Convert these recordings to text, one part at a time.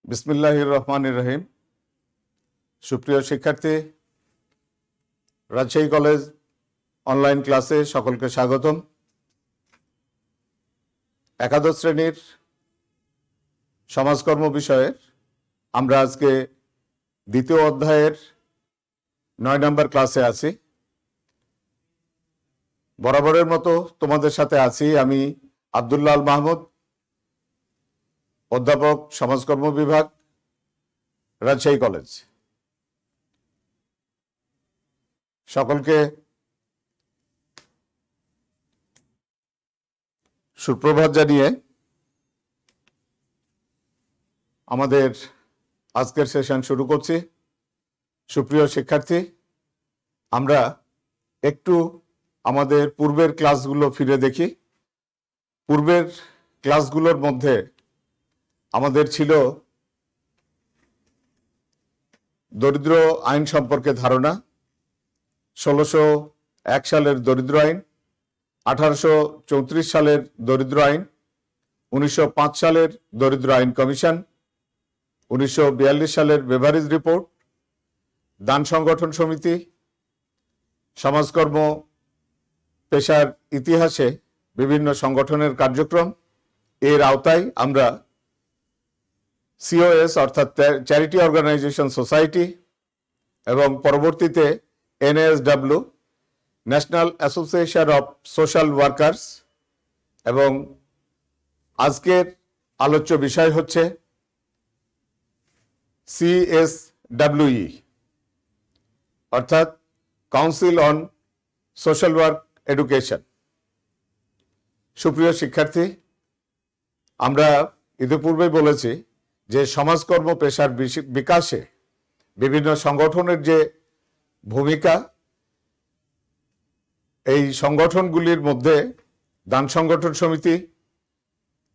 বিসমিল্লাহির রহমানির রহিম। সুপ্রিয় শিক্ষার্থী, রাজশাহী কলেজ অনলাইন ক্লাসে সকলকে স্বাগতম। একাদশ শ্রেণীর সমাজকর্ম বিষয়ের আমরা আজকে দ্বিতীয় অধ্যায়ের 9 নম্বর ক্লাসে আছি। বরাবরের মতো তোমাদের সাথে আছি আমি আব্দুল্লাহ আল মাহমুদ, অধ্যাপক, সমাজকর্ম বিভাগ, রাজশাহী কলেজ। সকলকে সুপ্রভাত জানিয়ে আমাদের আজকের সেশন শুরু করছি। সুপ্রিয় শিক্ষার্থী, আমরা একটু আমাদের পূর্বের ক্লাসগুলো ফিরে দেখি। পূর্বের ক্লাসগুলোর মধ্যে আমাদের ছিল দরিদ্র আইন সম্পর্কে ধারণা, 1601 সালের দরিদ্র আইন, 1834 সালের দরিদ্র আইন, 1905 সালের দরিদ্র আইন কমিশন, 1942 সালের বেভারেজ রিপোর্ট, দান সংগঠন সমিতি, সমাজকর্ম পেশার ইতিহাসে বিভিন্ন সংগঠনের কার্যক্রম, এর আওতায় আমরা সিওএস অর্থাৎ চ্যারিটি অর্গানাইজেশন সোসাইটি এবং পরবর্তীতে NASW national association of social workers এবং আজকের আলোচ্য বিষয় হচ্ছে সিএসডব্লিউই অর্থাৎ council on social work education. সুপ্রিয় শিক্ষার্থী, আমরা ইতিপূর্বে বলেছি যে সমাজকর্ম পেশার বিকাশে বিভিন্ন সংগঠনের যে ভূমিকা, এই সংগঠনগুলির মধ্যে দান সংগঠন সমিতি,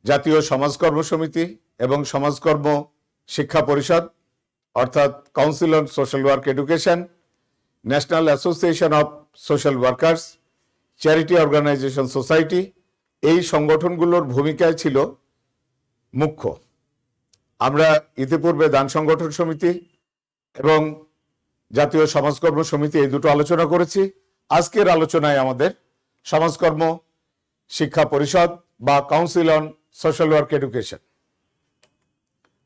জাতীয় সমাজকর্ম সমিতি এবং সমাজকর্ম শিক্ষা পরিষদ অর্থাৎ council on social work education, national association of social workers, charity organisation society, এই সংগঠনগুলোর ভূমিকায় ছিল মুখ্য। আমরা ইতিপূর্বে দান সংগঠন সমিতি এবং জাতীয় সমাজকর্ম সমিতি এই দুটো আলোচনা করেছি। আজকের আলোচনায় আমাদের সমাজকর্ম শিক্ষা পরিষদ বা council on social work education.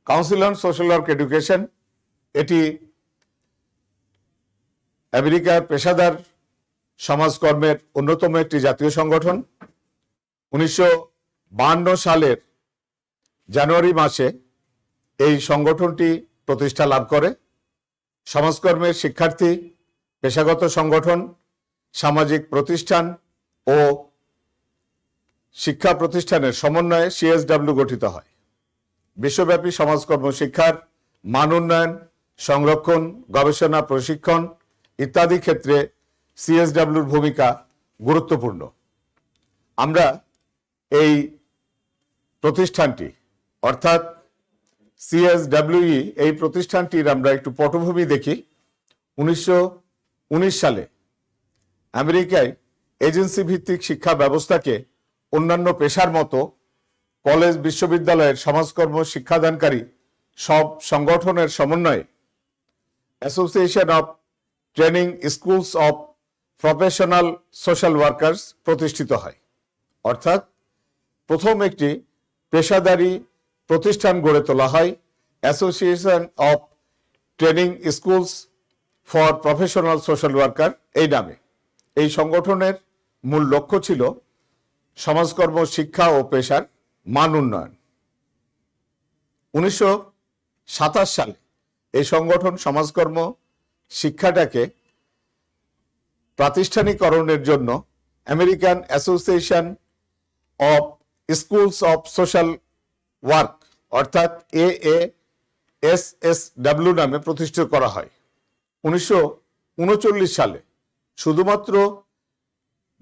Council on social work education এটি আমেরিকার পেশাদার সমাজকর্মের অন্যতম একটি জাতীয় সংগঠন। 1952 সালের জানুয়ারি মাসে এই সংগঠনটি প্রতিষ্ঠা লাভ করে। সমাজকর্মের শিক্ষার্থী, পেশাগত সংগঠন, সামাজিক প্রতিষ্ঠান ও শিক্ষা প্রতিষ্ঠানের সমন্বয়ে সিএসডব্লিউ গঠিত হয়। বিশ্বব্যাপী সমাজকর্ম শিক্ষার মান উন্নয়ন, সংরক্ষণ, গবেষণা, প্রশিক্ষণ ইত্যাদি ক্ষেত্রে সিএসডব্লিউর ভূমিকা গুরুত্বপূর্ণ। আমরা এই প্রতিষ্ঠানটি অর্থাৎ সিএসডব্লিউই এই প্রতিষ্ঠানটির আমরা একটু পটভূমি দেখি। 1919 সালে আমেরিকায় এজেন্সি ভিত্তিক শিক্ষা ব্যবস্থাকে অন্যান্য পেশার মতো কলেজ, বিশ্ববিদ্যালয়ের সমাজকর্ম শিক্ষাদানকারী সব সংগঠনের সমন্বয়ে association of training schools of professional social workers প্রতিষ্ঠিত হয়। অর্থাৎ প্রথম একটি পেশাদারী প্রতিষ্ঠান গড়ে তোলা হয়, association of training schools for professional social worker এই নামে। এই সংগঠনের মূল লক্ষ্য ছিল সমাজকর্ম শিক্ষা ও পেশার মান উন্নয়ন। 1927 সালে এই সংগঠন সমাজকর্ম শিক্ষাটাকে প্রাতিষ্ঠানিকরণের জন্য American association of schools of social work অর্থাৎ AASSW নামে প্রতিষ্ঠিত করা হয়। 1939 সালে শুধুমাত্র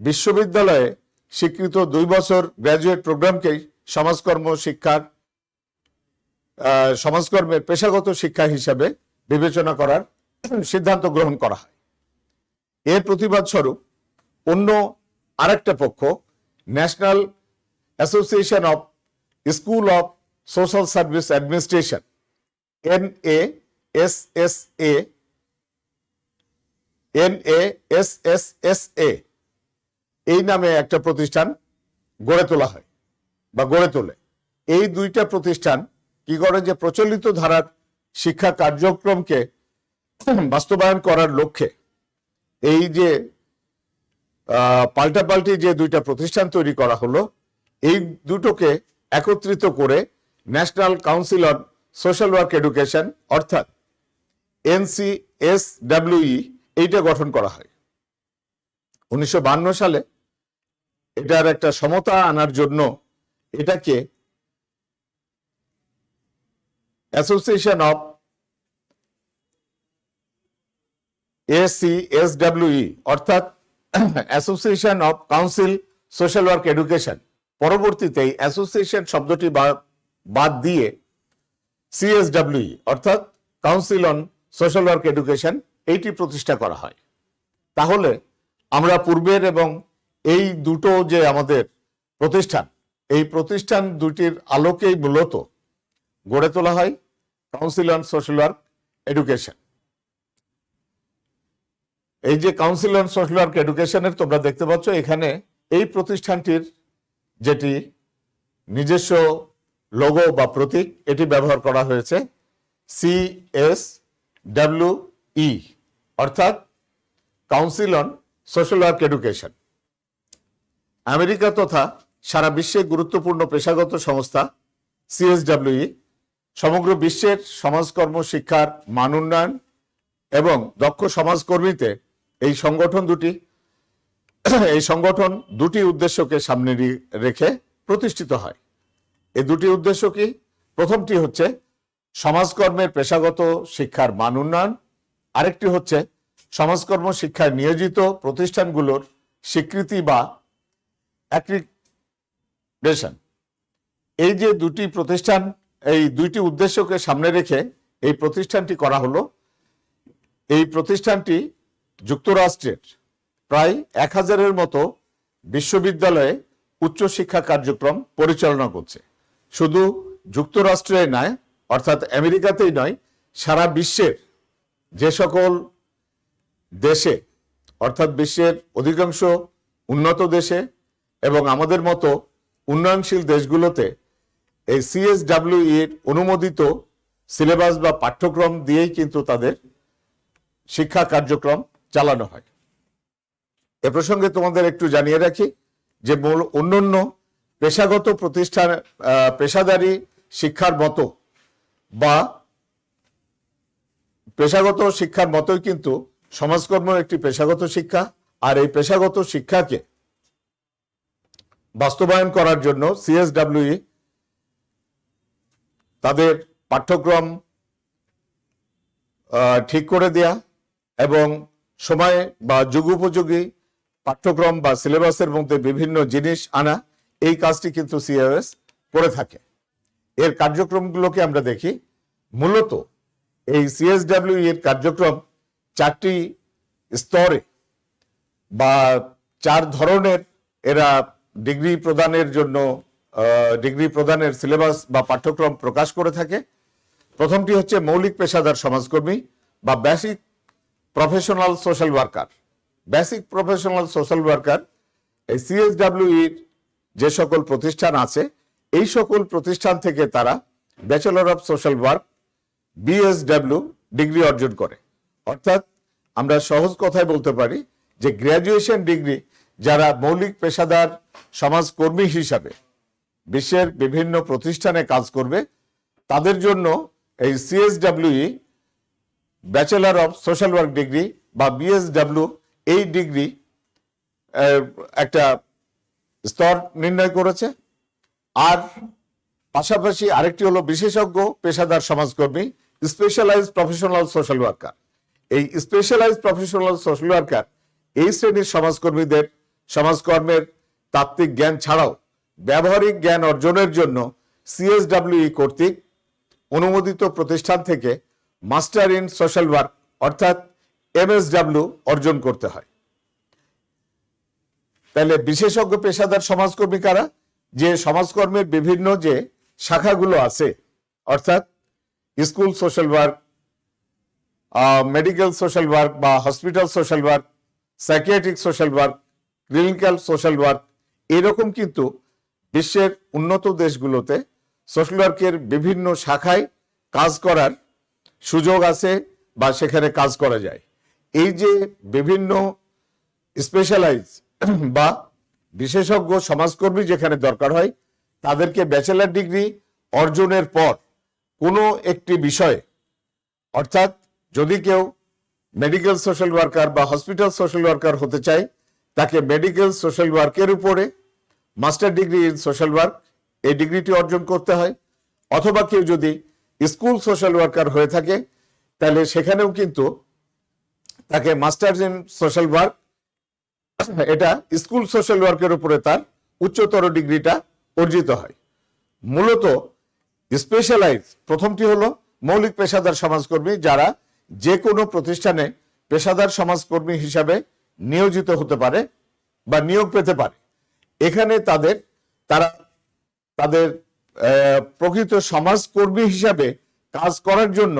বিশ্ববিদ্যালয়ে স্বীকৃত 2 বছর গ্র্যাজুয়েট প্রোগ্রামকেই সমাজকর্মের পেশাগত শিক্ষা হিসাবে বিবেচনা করার সিদ্ধান্ত গ্রহণ করা হয়। এর প্রতিবাদ স্বরূপ অন্য আরেকটা পক্ষ national association of school of social service administration NASSA এই নামে একটা প্রতিষ্ঠান গড়ে তোলা হয় বা গড়ে তোলে। এই দুইটা প্রতিষ্ঠান কি করে, যে প্রচলিত ধারার শিক্ষা কার্যক্রমকে বাস্তবায়ন করার লক্ষ্যে এই যে পাল্টাপাল্টি যে দুইটা প্রতিষ্ঠান তৈরি করা হলো, এই দুটোকে একত্রিত করে national council on social work education অর্থাৎ NCSWE এইটা গঠন করা হয় 1952 সালে। এটার একটা সমতা আনার জন্য এটাকে অ্যাসোসিয়েশন অফ ACSWE অর্থাৎ association of council social work education, পরবর্তীতে অ্যাসোসিয়েশন শব্দটি বাদ দিয়ে CSWE অর্থাৎ council on social work education এইটি প্রতিষ্ঠা করা হয়। তাহলে আমরা পূর্বের এবং এই দুটো যে আমাদের প্রতিষ্ঠান, এই প্রতিষ্ঠান দুটির আলোকেই মূলত গড়ে তোলা হয় council on social work education. এই যে কাউন্সিল অন সোশ্যাল ওয়ার্ক এডুকেশনের তোমরা দেখতে পাচ্ছ এখানে এই প্রতিষ্ঠানটির যেটি নিজস্ব লোগো বা প্রতীক, এটি ব্যবহার করা হয়েছে CSWE অর্থাৎ council on social work education. America তথা সারা বিশ্বে গুরুত্বপূর্ণ পেশাগত সংস্থা CSWE সমগ্র বিশ্বের সমাজকর্ম শিক্ষার মান উন্নয়ন এবং দক্ষ সমাজকর্মীতে এই সংগঠন দুটি উদ্দেশ্যকে সামনে রেখে প্রতিষ্ঠিত হয়। এই দুটি উদ্দেশ্য কি? প্রথমটি হচ্ছে সমাজকর্মের পেশাগত শিক্ষার মান উন্নয়ন, আরেকটি হচ্ছে সমাজকর্ম শিক্ষায় নিয়োজিত প্রতিষ্ঠানগুলোর স্বীকৃতি বা অ্যাক্রিডিটেশন। এই যে দুটি প্রতিষ্ঠান, এই দুইটি উদ্দেশ্যকে সামনে রেখে এই প্রতিষ্ঠানটি করা হলো। এই প্রতিষ্ঠানটি যুক্তরাষ্ট্রের প্রায় 1000-এর মতো বিশ্ববিদ্যালয়ে উচ্চশিক্ষা কার্যক্রম পরিচালনা করছে। শুধু যুক্তরাষ্ট্রে নয়, অর্থাৎ আমেরিকাতেই নয়, সারা বিশ্বের যে সকল দেশে, অর্থাৎ বিশ্বের অধিকাংশ উন্নত দেশে এবং আমাদের মতো উন্নয়নশীল দেশগুলোতে এই CSWE এর অনুমোদিত সিলেবাস বা পাঠ্যক্রম দিয়েই কিন্তু তাদের শিক্ষা কার্যক্রম চালানো হয়। এ প্রসঙ্গে তোমাদের একটু জানিয়ে রাখি যে অন্যান্য পেশাগত প্রতিষ্ঠান, পেশাদারি শিক্ষার মতো বা পেশাগত শিক্ষার মতোই কিন্তু সমাজকর্ম একটি পেশাগত শিক্ষা। আর এই পেশাগত শিক্ষাকে বাস্তবায়ন করার জন্য CSWE তাদের পাঠ্যক্রম ঠিক করে দেয়া এবং সময় বা যুগোপযোগী পাঠ্যক্রম বা সিলেবাসের মধ্যে বিভিন্ন জিনিস আনা, এই কাজটি কিন্তু CIOS করে থাকে। এর কার্যক্রমগুলোকে আমরা দেখি। মূলত এই CSWE এর কার্যক্রম 4টি স্তরে বা 4 ধরনের এরা ডিগ্রি প্রদানের সিলেবাস বা পাঠ্যক্রম প্রকাশ করে থাকে। প্রথমটি হচ্ছে মৌলিক পেশাদার সমাজকর্মী বা basic professional social worker. Basic professional social worker এই CSWE যে সকল প্রতিষ্ঠান আছে, এই সকল প্রতিষ্ঠান থেকে তারা bachelor of social work BSW degree অর্জন করে। অর্থাৎ আমরা সহজ কথায় বলতে পারি যে গ্র্যাজুয়েশন ডিগ্রি যারা মৌলিক পেশাদার সমাজকর্মী হিসাবে বিশ্বের বিভিন্ন প্রতিষ্ঠানে কাজ করবে, তাদের জন্য এই CSWE bachelor of social work degree বা BSW এই ডিগ্রি একটা স্তর নির্ণয় করেছে। আর পাশাপাশি আরেকটি হলো বিশেষজ্ঞ পেশাদার সমাজকর্মী, স্পেশালাইজড প্রফেশনাল সোশ্যাল ওয়ার্কার। এই স্পেশালাইজড প্রফেশনাল সোশ্যাল ওয়ার্কার এই শ্রেণীর সমাজকর্মীদের সমাজকর্মের তাত্ত্বিক জ্ঞান ছাড়াও ব্যবহারিক জ্ঞান অর্জনের জন্য CSWE কর্তৃক অনুমোদিত প্রতিষ্ঠান থেকে মাস্টার ইন সোশ্যাল ওয়ার্ক অর্থাৎ MSW অর্জন করতে হয়। তাহলে বিশেষজ্ঞ পেশাদার সমাজকর্মী কারা? যে সমাজকর্মের বিভিন্ন যে শাখাগুলো আছে, অর্থাৎ school social work, medical social work বা hospital social work, psychiatric social work, clinical social work, এরকম কিন্তু বিশ্বের উন্নত দেশগুলোতে সোশ্যাল ওয়ার্কের বিভিন্ন শাখায় কাজ করার সুযোগ আছে বা সেখানে কাজ করা যায়। এই যে বিভিন্ন স্পেশালাইজ বা বিশেষজ্ঞ সমাজকর্মী যেখানে দরকার হয়, তাদেরকে ব্যাচেলর ডিগ্রি অর্জনের পর কোনো একটি বিষয়ে, অর্থাৎ যদি কেউ মেডিকেল সোশ্যাল ওয়ার্কার বা হসপিটাল সোশ্যাল ওয়ার্কার হতে চায়, তাকে মেডিকেল সোশ্যাল ওয়ার্কের উপরে master degree in social work এই ডিগ্রিটি অর্জন করতে হয়। অথবা কেউ যদি স্কুল সোশ্যাল ওয়ার্কার হয়ে থাকে, তাহলে সেখানেও কিন্তু তাকে মাস্টার্স ইন সোশ্যাল ওয়ার্ক, এটা স্কুল সোশ্যাল ওয়ার্কের উপরে তার উচ্চতর ডিগ্রিটা অর্জিত হয়। মূলত স্পেশালাইজ প্রথমটি হলো মৌলিক পেশাদার সমাজকর্মী, যারা যে কোনো প্রতিষ্ঠানে পেশাদার সমাজকর্মী হিসাবে নিয়োজিত হতে পারে বা নিয়োগ পেতে পারে। এখানে তারা তাদের প্রকৃত সমাজকর্মী হিসাবে কাজ করার জন্য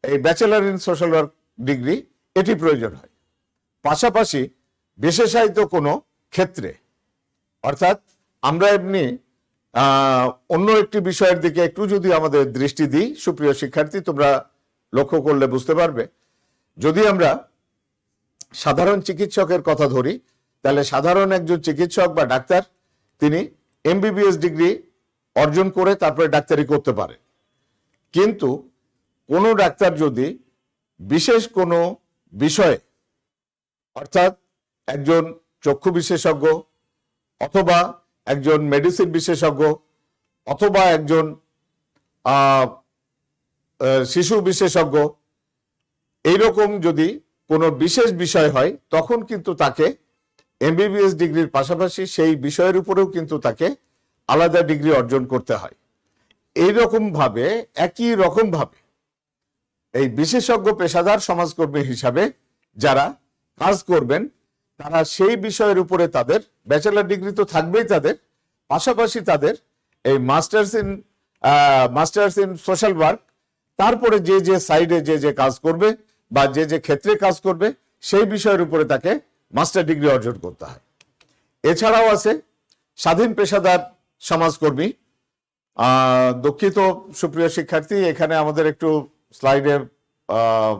এই bachelor in social work degree এটি প্রয়োজন হয়। পাশাপাশি বিশেষায়িত কোনো ক্ষেত্রে, অর্থাৎ আমরা এমনি অন্য একটি বিষয়ের দিকে একটু যদি আমাদের দৃষ্টি দিই, সুপ্রিয় শিক্ষার্থী, তোমরা লক্ষ্য করলে বুঝতে পারবে, যদি আমরা সাধারণ চিকিৎসকের কথা ধরি, তাহলে সাধারণ একজন চিকিৎসক বা ডাক্তার তিনি এমবিবিএস ডিগ্রি অর্জন করে তারপরে ডাক্তারি করতে পারে। কিন্তু কোনো ডাক্তার যদি বিশেষ কোনো বিষয়ে, অর্থাৎ একজন চক্ষু বিশেষজ্ঞ অথবা একজন মেডিসিন বিশেষজ্ঞ অথবা একজন শিশু বিশেষজ্ঞ, এইরকম যদি কোনো বিশেষ বিষয় হয়, তখন কিন্তু তাকে এমবিবিএস ডিগ্রির পাশাপাশি সেই বিষয়ের উপরেও কিন্তু তাকে আলাদা ডিগ্রি অর্জন করতে হয়। এইরকম ভাবে, একই রকম ভাবে এই বিশেষজ্ঞ পেশাদার সমাজকর্মী হিসাবে যারা কাজ করবেন, তারা সেই বিষয়ের উপরে তাদের ব্যাচেলর ডিগ্রি তো থাকবেই, তাদের পাশাপাশি তাদের এই মাস্টার্স ইন সোশ্যাল ওয়ার্ক, তারপরে যে যে সাইডে যে যে কাজ করবে বা যে যে ক্ষেত্রে কাজ করবে, সেই বিষয়ের উপরে তাকে মাস্টার ডিগ্রি অর্জন করতে হয়। এছাড়াও আছে স্বাধীন পেশাদার সমাজকর্মী। দুঃখিত সুপ্রিয় শিক্ষার্থী, এখানে আমাদের একটু স্লাইডে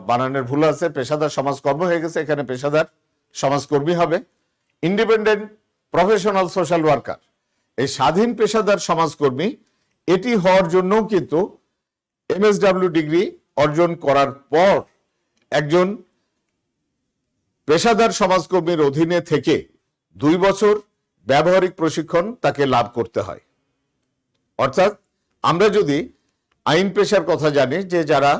বানানের ভুল আছে, পেশাদার সমাজকর্ম হয়ে গেছে, এখানে পেশাদার সমাজকর্মী হবে। ইন্ডিপেন্ডেন্ট প্রফেশনাল সোশ্যাল ওয়ার্কার, এই স্বাধীন পেশাদার সমাজকর্মী, এটি হওয়ার জন্যও কিন্তু এমএসডব্লিউ ডিগ্রি অর্জন করার পর একজন পেশাদার সমাজকর্মীর অধীনে থেকে 2 বছর ব্যবহারিক প্রশিক্ষণ তাকে লাভ করতে হয়। অর্থাৎ আমরা যদি আইন পেশার কথা জানি, যে যারা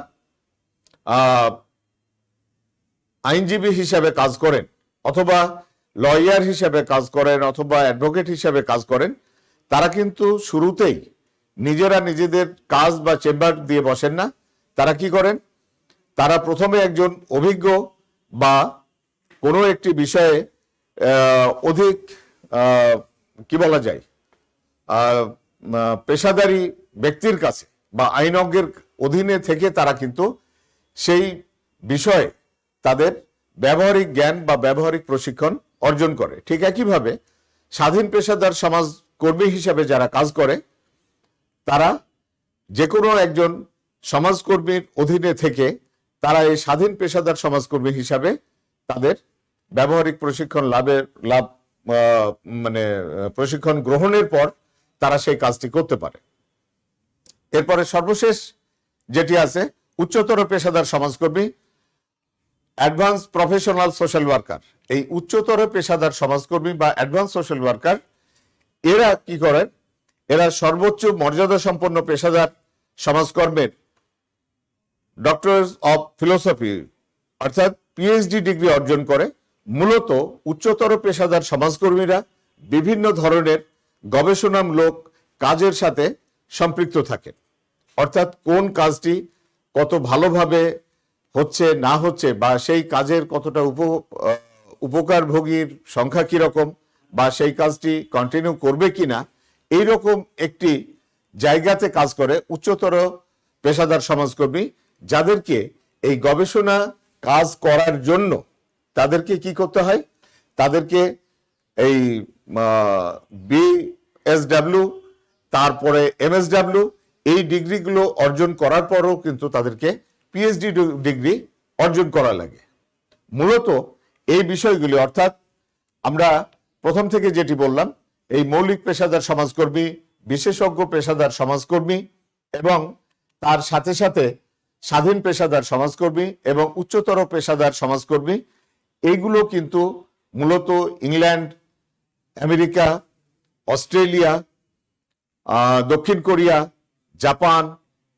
আইনজীবী হিসাবে কাজ করেন অথবা লয়ার হিসাবে কাজ করেন অথবা অ্যাডভোকেট হিসাবে কাজ করেন, তারা কিন্তু শুরুতেই নিজেরা নিজেদের কাজ বা চেম্বার দিয়ে বসেন না। তারা কি করেন? তারা প্রথমে একজন অভিজ্ঞ বা কোনো একটি বিষয়ে অধিক কি বলা যায় পেশাদারী ব্যক্তির কাছে বা আইনজ্ঞের অধীনে থেকে তারা কিন্তু সেই বিষয়ে তাদের ব্যবহারিক জ্ঞান বা ব্যবহারিক প্রশিক্ষণ অর্জন করে। ঠিক একইভাবে স্বাধীন পেশাদার সমাজকর্মী হিসাবে যারা কাজ করে, তারা যে কোনো একজন সমাজকর্মীর অধীনে থেকে তারা এই স্বাধীন পেশাদার সমাজকর্মী হিসাবে তাদের ব্যবহারিক প্রশিক্ষণ প্রশিক্ষণ গ্রহণের পর তারা সেই কাজটি করতে পারে। এরপরে সর্বশেষ যেটি আছে, উচ্চতর পেশাদার সমাজকর্মী, অ্যাডভান্স প্রফেশনাল সোশ্যাল ওয়ার্কার। এই উচ্চতর পেশাদার সমাজকর্মী বা অ্যাডভান্স সোশ্যাল ওয়ার্কার, এরা কি করেন? এরা সর্বোচ্চ মর্যাদা সম্পন্ন পেশাদার সমাজকর্মের ডক্টরস অফ ফিলোসফি অর্থাৎ পিএইচডি ডিগ্রি অর্জন করে। মূলত উচ্চতর পেশাদার সমাজকর্মীরা বিভিন্ন ধরনের গবেষণামূলক কাজের সাথে সম্পৃক্ত থাকেন। অর্থাৎ কোন কাজটি কত ভালোভাবে হচ্ছে না হচ্ছে বা সেই কাজের কতটা উপকারভোগীর সংখ্যা কিরকম বা সেই কাজটি কন্টিনিউ করবে কিনা, এইরকম একটি জায়গাতে কাজ করে উচ্চতর পেশাদার সমাজকর্মী, যাদেরকে এই গবেষণা কাজ করার জন্য তাদেরকে কি করতে হয়, তাদেরকে এই বিএসডব্লিউ তারপরে এমএসডব্লিউ এই ডিগ্রিগুলো অর্জন করার পরও কিন্তু তাদেরকে পিএইচডি ডিগ্রি অর্জন করা লাগে। মূলত এই বিষয়গুলি অর্থাৎ আমরা প্রথম থেকে যেটি বললাম, এই মৌলিক পেশাদার সমাজকর্মী, বিশেষজ্ঞ পেশাদার সমাজকর্মী এবং তার সাথে সাথে স্বাধীন পেশাদার সমাজকর্মী এবং উচ্চতর পেশাদার সমাজকর্মী, এইগুলো কিন্তু মূলত ইংল্যান্ড, আমেরিকা, অস্ট্রেলিয়া, দক্ষিণ কোরিয়া, জাপান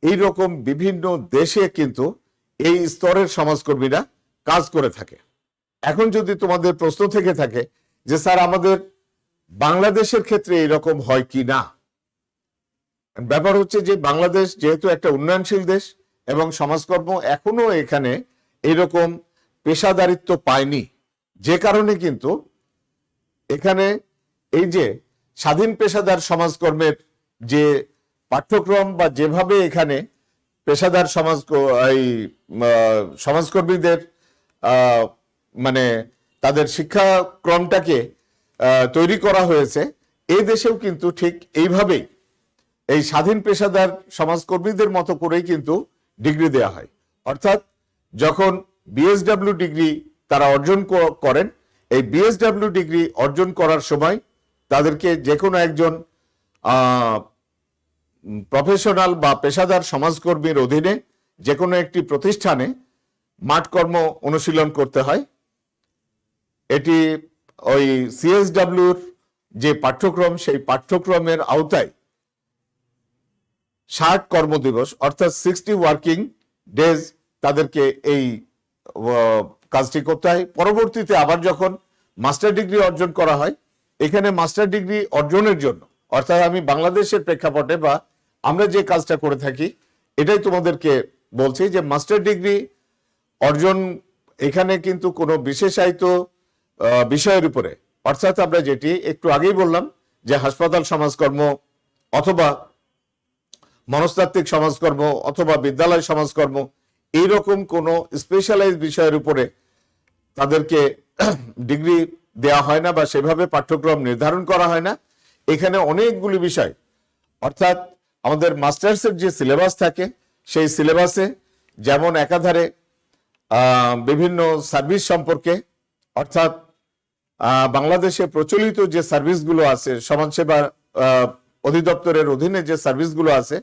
এইরকম বিভিন্ন দেশে কিন্তু এই স্তরের সমাজকর্মীরা কাজ করে থাকে। এখন যদি তোমাদের প্রশ্ন থেকে থাকে যে স্যার আমাদের বাংলাদেশের ক্ষেত্রে এরকম হয় কি না, ব্যাপার হচ্ছে যে বাংলাদেশ যেহেতু একটা উন্নয়নশীল দেশ এবং সমাজকর্ম এখনো এখানে এরকম পেশাদারিত্ব পায়নি, যে কারণে কিন্তু এখানে এই যে স্বাধীন পেশাদার সমাজকর্মের যে পাঠ্যক্রম বা যেভাবে এখানে পেশাদার সমাজকর্মীদের মানে তাদের শিক্ষাক্রমটাকে তৈরি করা হয়েছে, এই দেশেও কিন্তু ঠিক এইভাবেই এই স্বাধীন পেশাদার সমাজকর্মীদের মতো করেই কিন্তু ডিগ্রি দেয়া হয়। অর্থাৎ যখন বিএসডব্লিউ ডিগ্রি তারা অর্জন করেন, এই বিএসডব্লিউ ডিগ্রি অর্জন করার সময় তাদেরকে যে কোনো একজন প্রফেশনাল বা পেশাদার সমাজকর্মীর অধীনে যে কোনো একটি প্রতিষ্ঠানে মাঠকর্ম অনুশীলন করতে হয়। এটি ওই সিএসডব্লিউর যে পাঠ্যক্রম, সেই পাঠ্যক্রমের আওতায় 60 কর্মদিবস অর্থাৎ 60 ওয়ার্কিং ডেজ তাদেরকে এই কাজটি করতে হয়। পরবর্তীতে আবার যখন মাস্টার ডিগ্রি অর্জন করা হয়, এখানে মাস্টার ডিগ্রি অর্জনের জন্য অর্থাৎ আমি বাংলাদেশের প্রেক্ষাপটে বা আমরা যে কাজটা করে থাকি এটাই তোমাদেরকে বলছি যে মাস্টার ডিগ্রি অর্জন এখানে কিন্তু কোনো বিশেষায়িত বিষয়ের উপরে, অর্থাৎ আমরা যেটি একটু আগেই বললাম যে হাসপাতাল সমাজকর্ম অথবা মনস্তাত্ত্বিক সমাজকর্ম অথবা বিদ্যালয় সমাজকর্ম এইরকম কোনো স্পেশালাইজ বিষয়ের উপরে তাদেরকে ডিগ্রি দেওয়া হয় না বা সেভাবে পাঠ্যক্রম নির্ধারণ করা হয় না। এখানে অনেকগুলি বিষয় অর্থাৎ আমাদের মাস্টার্সের যে সিলেবাস থাকে সেই সিলেবাসে যেমন একাধারে বিভিন্ন সার্ভিস সম্পর্কে অর্থাৎ বাংলাদেশে প্রচলিত যে সার্ভিসগুলো আছে, সমাজসেবা অধিদপ্তরের অধীনে যে সার্ভিসগুলো আছে,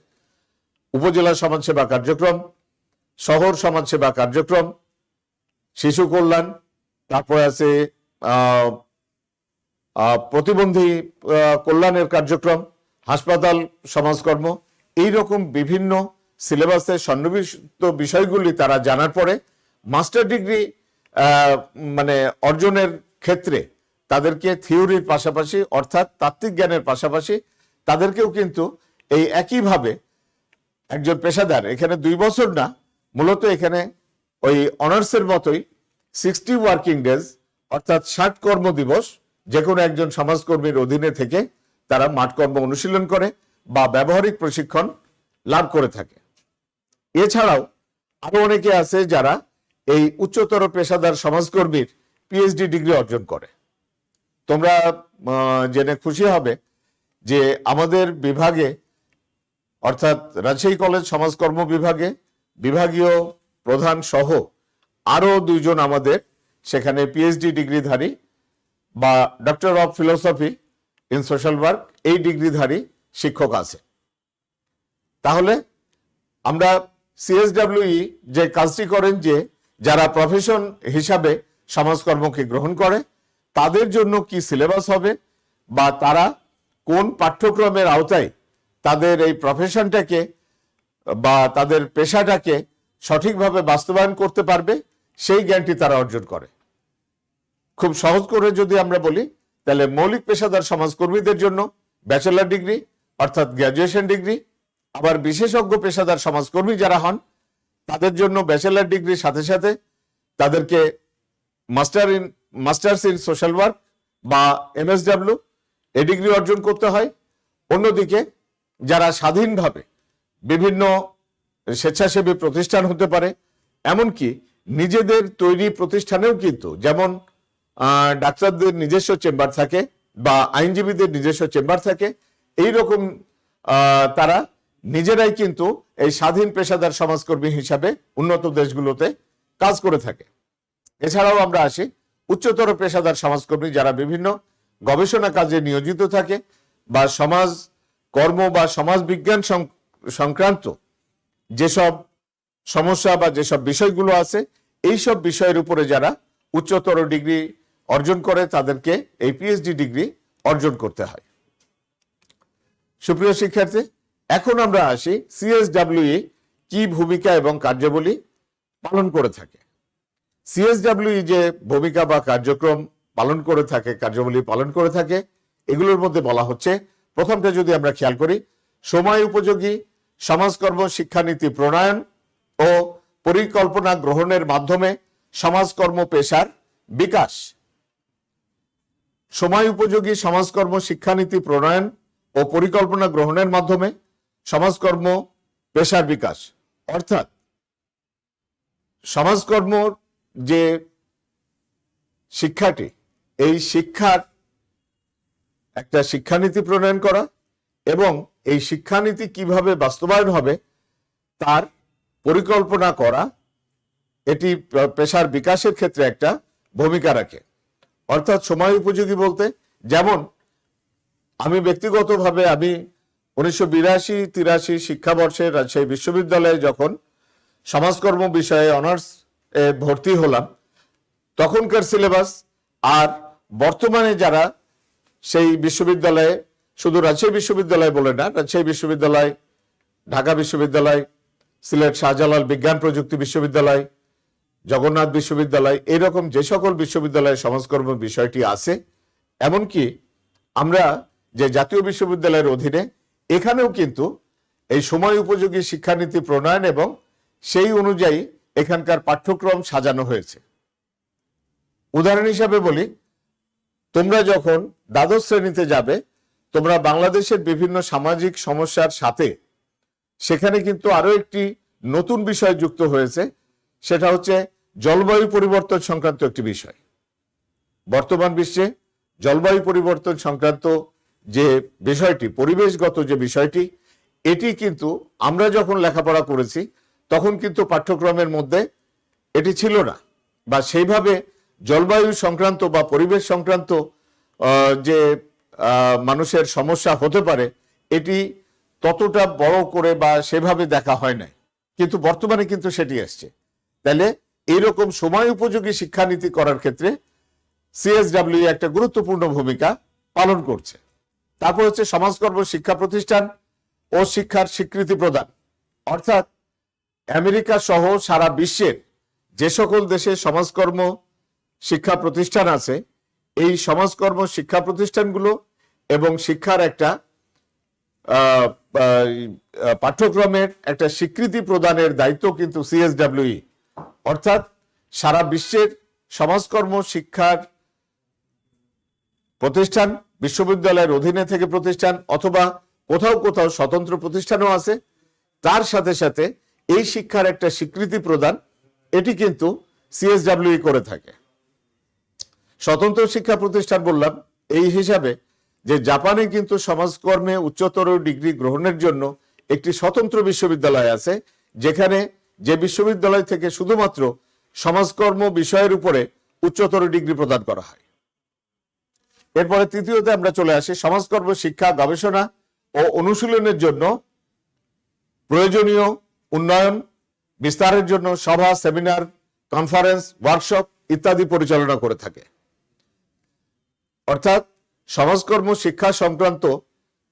উপজেলা সমাজসেবা কার্যক্রম, শহর সমাজসেবা কার্যক্রম, শিশু কল্যাণ, তারপরে আছে প্রতিবন্ধী কল্যাণের কার্যক্রম, হাসপাতাল সমাজকর্ম, এইরকম বিভিন্ন সিলেবাসের সন্নিবেশিত বিষয়গুলি তারা জানার পরে মাস্টার ডিগ্রি মানে অর্জনের ক্ষেত্রে তাদেরকে থিওরির পাশাপাশি অর্থাৎ তাত্ত্বিক জ্ঞানের পাশাপাশি তাদেরকেও কিন্তু এই একইভাবে একজন পেশাদার এখানে 2 বছর না, মূলত এখানে ওই অনার্সের মতোই 60 ওয়ার্কিং ডেজ অর্থাৎ 60 কর্মদিবস যে কোনো একজন সমাজকর্মীর অধীনে থেকে তারা মাঠকর্ম অনুশীলন করে বা ব্যবহারিক প্রশিক্ষণ লাভ করে থাকে। এছাড়াও আরো অনেকে আছে যারা এই উচ্চতর পেশাদার সমাজকর্মীর পিএইচডি ডিগ্রি অর্জন করে। তোমরা জেনে খুশি হবে যে আমাদের বিভাগে অর্থাৎ রাজশাহী কলেজ সমাজকর্ম বিভাগে বিভাগীয় প্রধান সহ আরো 2 জন আমাদের সেখানে পিএইচডি ডিগ্রিধারী বা doctor of philosophy in social work এই ডিগ্রিধারী শিক্ষক আছে। তাহলে আমরা সিএসডব্লিউই যে কাজটি করেন যে যারা প্রফেশন হিসাবে সমাজকর্মকে গ্রহণ করে তাদের জন্য কি সিলেবাস হবে বা তারা কোন পাঠ্যক্রমের আওতায় তাদের এই প্রফেশনটাকে বা তাদের পেশাটাকে সঠিকভাবে বাস্তবায়ন করতে পারবে সেই জ্ঞানটি তারা অর্জন করে। খুব সহজ করে যদি আমরা বলি তাহলে মৌলিক পেশাদার সমাজকর্মীদের জন্য ব্যাচেলর ডিগ্রি অর্থাৎ গ্র্যাজুয়েশন ডিগ্রি, আবার বিশেষজ্ঞ পেশাদার সমাজকর্মী যারা হন তাদের জন্য ব্যাচেলর ডিগ্রির সাথে সাথে তাদেরকে মাস্টার্স ইন সোশ্যাল ওয়ার্ক বা এমএসডব্লিউ এই ডিগ্রি অর্জন করতে হয়। অন্যদিকে যারা স্বাধীনভাবে বিভিন্ন স্বেচ্ছাসেবী প্রতিষ্ঠান হতে পারে, এমনকি নিজেদের তৈরি প্রতিষ্ঠানেও কিন্তু, যেমন ডাক্তারদের নিজস্ব চেম্বার থাকে বা আইনজীবীদের নিজস্ব চেম্বার থাকে, এইরকম তারা নিজেরাই কিন্তু এই স্বাধীন পেশাদার সমাজকর্মী হিসাবে উন্নত দেশগুলোতে কাজ করে থাকে। এছাড়াও আমরা আসি উচ্চতর পেশাদার সমাজকর্মী, যারা বিভিন্ন গবেষণা কাজে নিয়োজিত থাকে বা সমাজ কর্ম বা সমাজ বিজ্ঞান সংক্রান্ত যেসব সমস্যা বা যেসব বিষয়গুলো আছে, এই সব বিষয়ের উপরে যারা উচ্চতর ডিগ্রি অর্জন করে তাদেরকে এই পিএইচডি ডিগ্রি অর্জন করতে হয়। সুপ্রিয় শিক্ষার্থী, এখন আমরা আসি সিএসডব্লিউই কি ভূমিকা এবং কার্যাবলী পালন করে থাকে। সিএসডব্লিউই যে ভূমিকা বা কার্যক্রম পালন করে থাকে, কার্যাবলী পালন করে থাকে, এগুলোর মধ্যে বলা হচ্ছে, প্রথমটা যদি আমরা খেয়াল করি, সময় উপযোগী সমাজকর্ম শিক্ষানীতি প্রণয়ন ও পরিকল্পনা গ্রহণের মাধ্যমে সমাজকর্ম পেশার বিকাশ। সময় উপযোগী সমাজকর্ম শিক্ষানীতি প্রণয়ন ও পরিকল্পনা গ্রহণের মাধ্যমে সমাজকর্ম পেশার বিকাশ, অর্থাৎ সমাজকর্ম যে শিক্ষাটি, এই শিক্ষার একটা শিক্ষানীতি প্রণয়ন করা এবং এই শিক্ষানীতি কিভাবে বাস্তবায়ন হবে তার পরিকল্পনা করা, এটি পেশার বিকাশের ক্ষেত্রে একটা ভূমিকা রাখে। অর্থাৎ সময় উপযোগী বলতে, যেমন আমি ব্যক্তিগতভাবে 1982-83 শিক্ষাবর্ষে রাজশাহী বিশ্ববিদ্যালয়ে যখন সমাজকর্ম বিষয়ে অনার্স ভর্তি হলাম, তখনকার সিলেবাস আর বর্তমানে যারা সেই বিশ্ববিদ্যালয়ে, শুধু রাজশাহী বিশ্ববিদ্যালয় বলে না, রাজশাহী বিশ্ববিদ্যালয়, ঢাকা বিশ্ববিদ্যালয়, সিলেট শাহজালাল বিজ্ঞান প্রযুক্তি বিশ্ববিদ্যালয়, জগন্নাথ বিশ্ববিদ্যালয়, এরকম যে সকল বিশ্ববিদ্যালয়ে সমাজকর্ম বিষয়টি আছে, এমনকি আমরা যে জাতীয় বিশ্ববিদ্যালয়ের অধীনে, এখানেও কিন্তু এই সময় উপযোগী শিক্ষানীতি প্রণয়ন এবং সেই অনুযায়ী এখানকার পাঠ্যক্রম সাজানো হয়েছে। উদাহরণ হিসাবে বলি, তোমরা যখন দ্বাদশ শ্রেণীতে যাবে, তোমরা বাংলাদেশের বিভিন্ন সামাজিক সমস্যার সাথে সেখানে কিন্তু আরো একটি নতুন বিষয় যুক্ত হয়েছে, সেটা হচ্ছে জলবায়ু পরিবর্তন সংক্রান্ত একটি বিষয়। বর্তমান বিশ্বে জলবায়ু পরিবর্তন সংক্রান্ত যে বিষয়টি, পরিবেশগত যে বিষয়টি, এটি কিন্তু আমরা যখন লেখাপড়া করেছি তখন কিন্তু পাঠ্যক্রমের মধ্যে এটি ছিল না, বা সেইভাবে জলবায়ু সংক্রান্ত বা পরিবেশ সংক্রান্ত যে মানুষের সমস্যা হতে পারে, এটি ততটা বড় করে বা সেভাবে দেখা হয় নাই, কিন্তু বর্তমানে কিন্তু সেটি আসছে। তাহলে এইরকম সময় উপযোগী শিক্ষানীতি করার ক্ষেত্রে সিএসডব্লিউ একটা গুরুত্বপূর্ণ ভূমিকা পালন করছে। তারপর হচ্ছে সমাজকর্ম শিক্ষা প্রতিষ্ঠান ও শিক্ষার স্বীকৃতি প্রদান, অর্থাৎ আমেরিকা সহ সারা বিশ্বের যে সকল দেশে সমাজকর্ম শিক্ষা প্রতিষ্ঠান আছে, এই সমাজকর্ম শিক্ষা প্রতিষ্ঠানগুলো এবং শিক্ষার একটা পাঠ্যক্রমের একটা স্বীকৃতি প্রদানের দায়িত্ব কিন্তু সিএসডব্লিউই, অর্থাৎ সারা বিশ্বের সমাজকর্ম শিক্ষার প্রতিষ্ঠান, বিশ্ববিদ্যালয়ের অধীনে থেকে প্রতিষ্ঠান অথবা কোথাও কোথাও স্বতন্ত্র প্রতিষ্ঠানও আছে, তার সাথে সাথে এই শিক্ষার একটা স্বীকৃতি প্রদান, এটি কিন্তু সিএসডব্লিউই করে থাকে। স্বতন্ত্র শিক্ষা প্রতিষ্ঠান বললাম এই হিসাবে যে জাপানে কিন্তু সমাজকর্মে উচ্চতর ডিগ্রি গ্রহণের জন্য একটি স্বতন্ত্র বিশ্ববিদ্যালয় আছে, যেখানে যে বিশ্ববিদ্যালয় থেকে শুধুমাত্র সমাজকর্ম বিষয়ের উপরে উচ্চতর ডিগ্রি প্রদান করা হয়। এরপরে তৃতীয়তে আমরা চলে আসি সমাজকর্ম শিক্ষা গবেষণা ও অনুশীলনের জন্য প্রয়োজনীয় উন্নয়ন বিস্তারের জন্য সভা, সেমিনার, কনফারেন্স, ওয়ার্কশপ ইত্যাদি পরিচালনা করে থাকে। অর্থাৎ সমাজকর্ম শিক্ষা সংক্রান্ত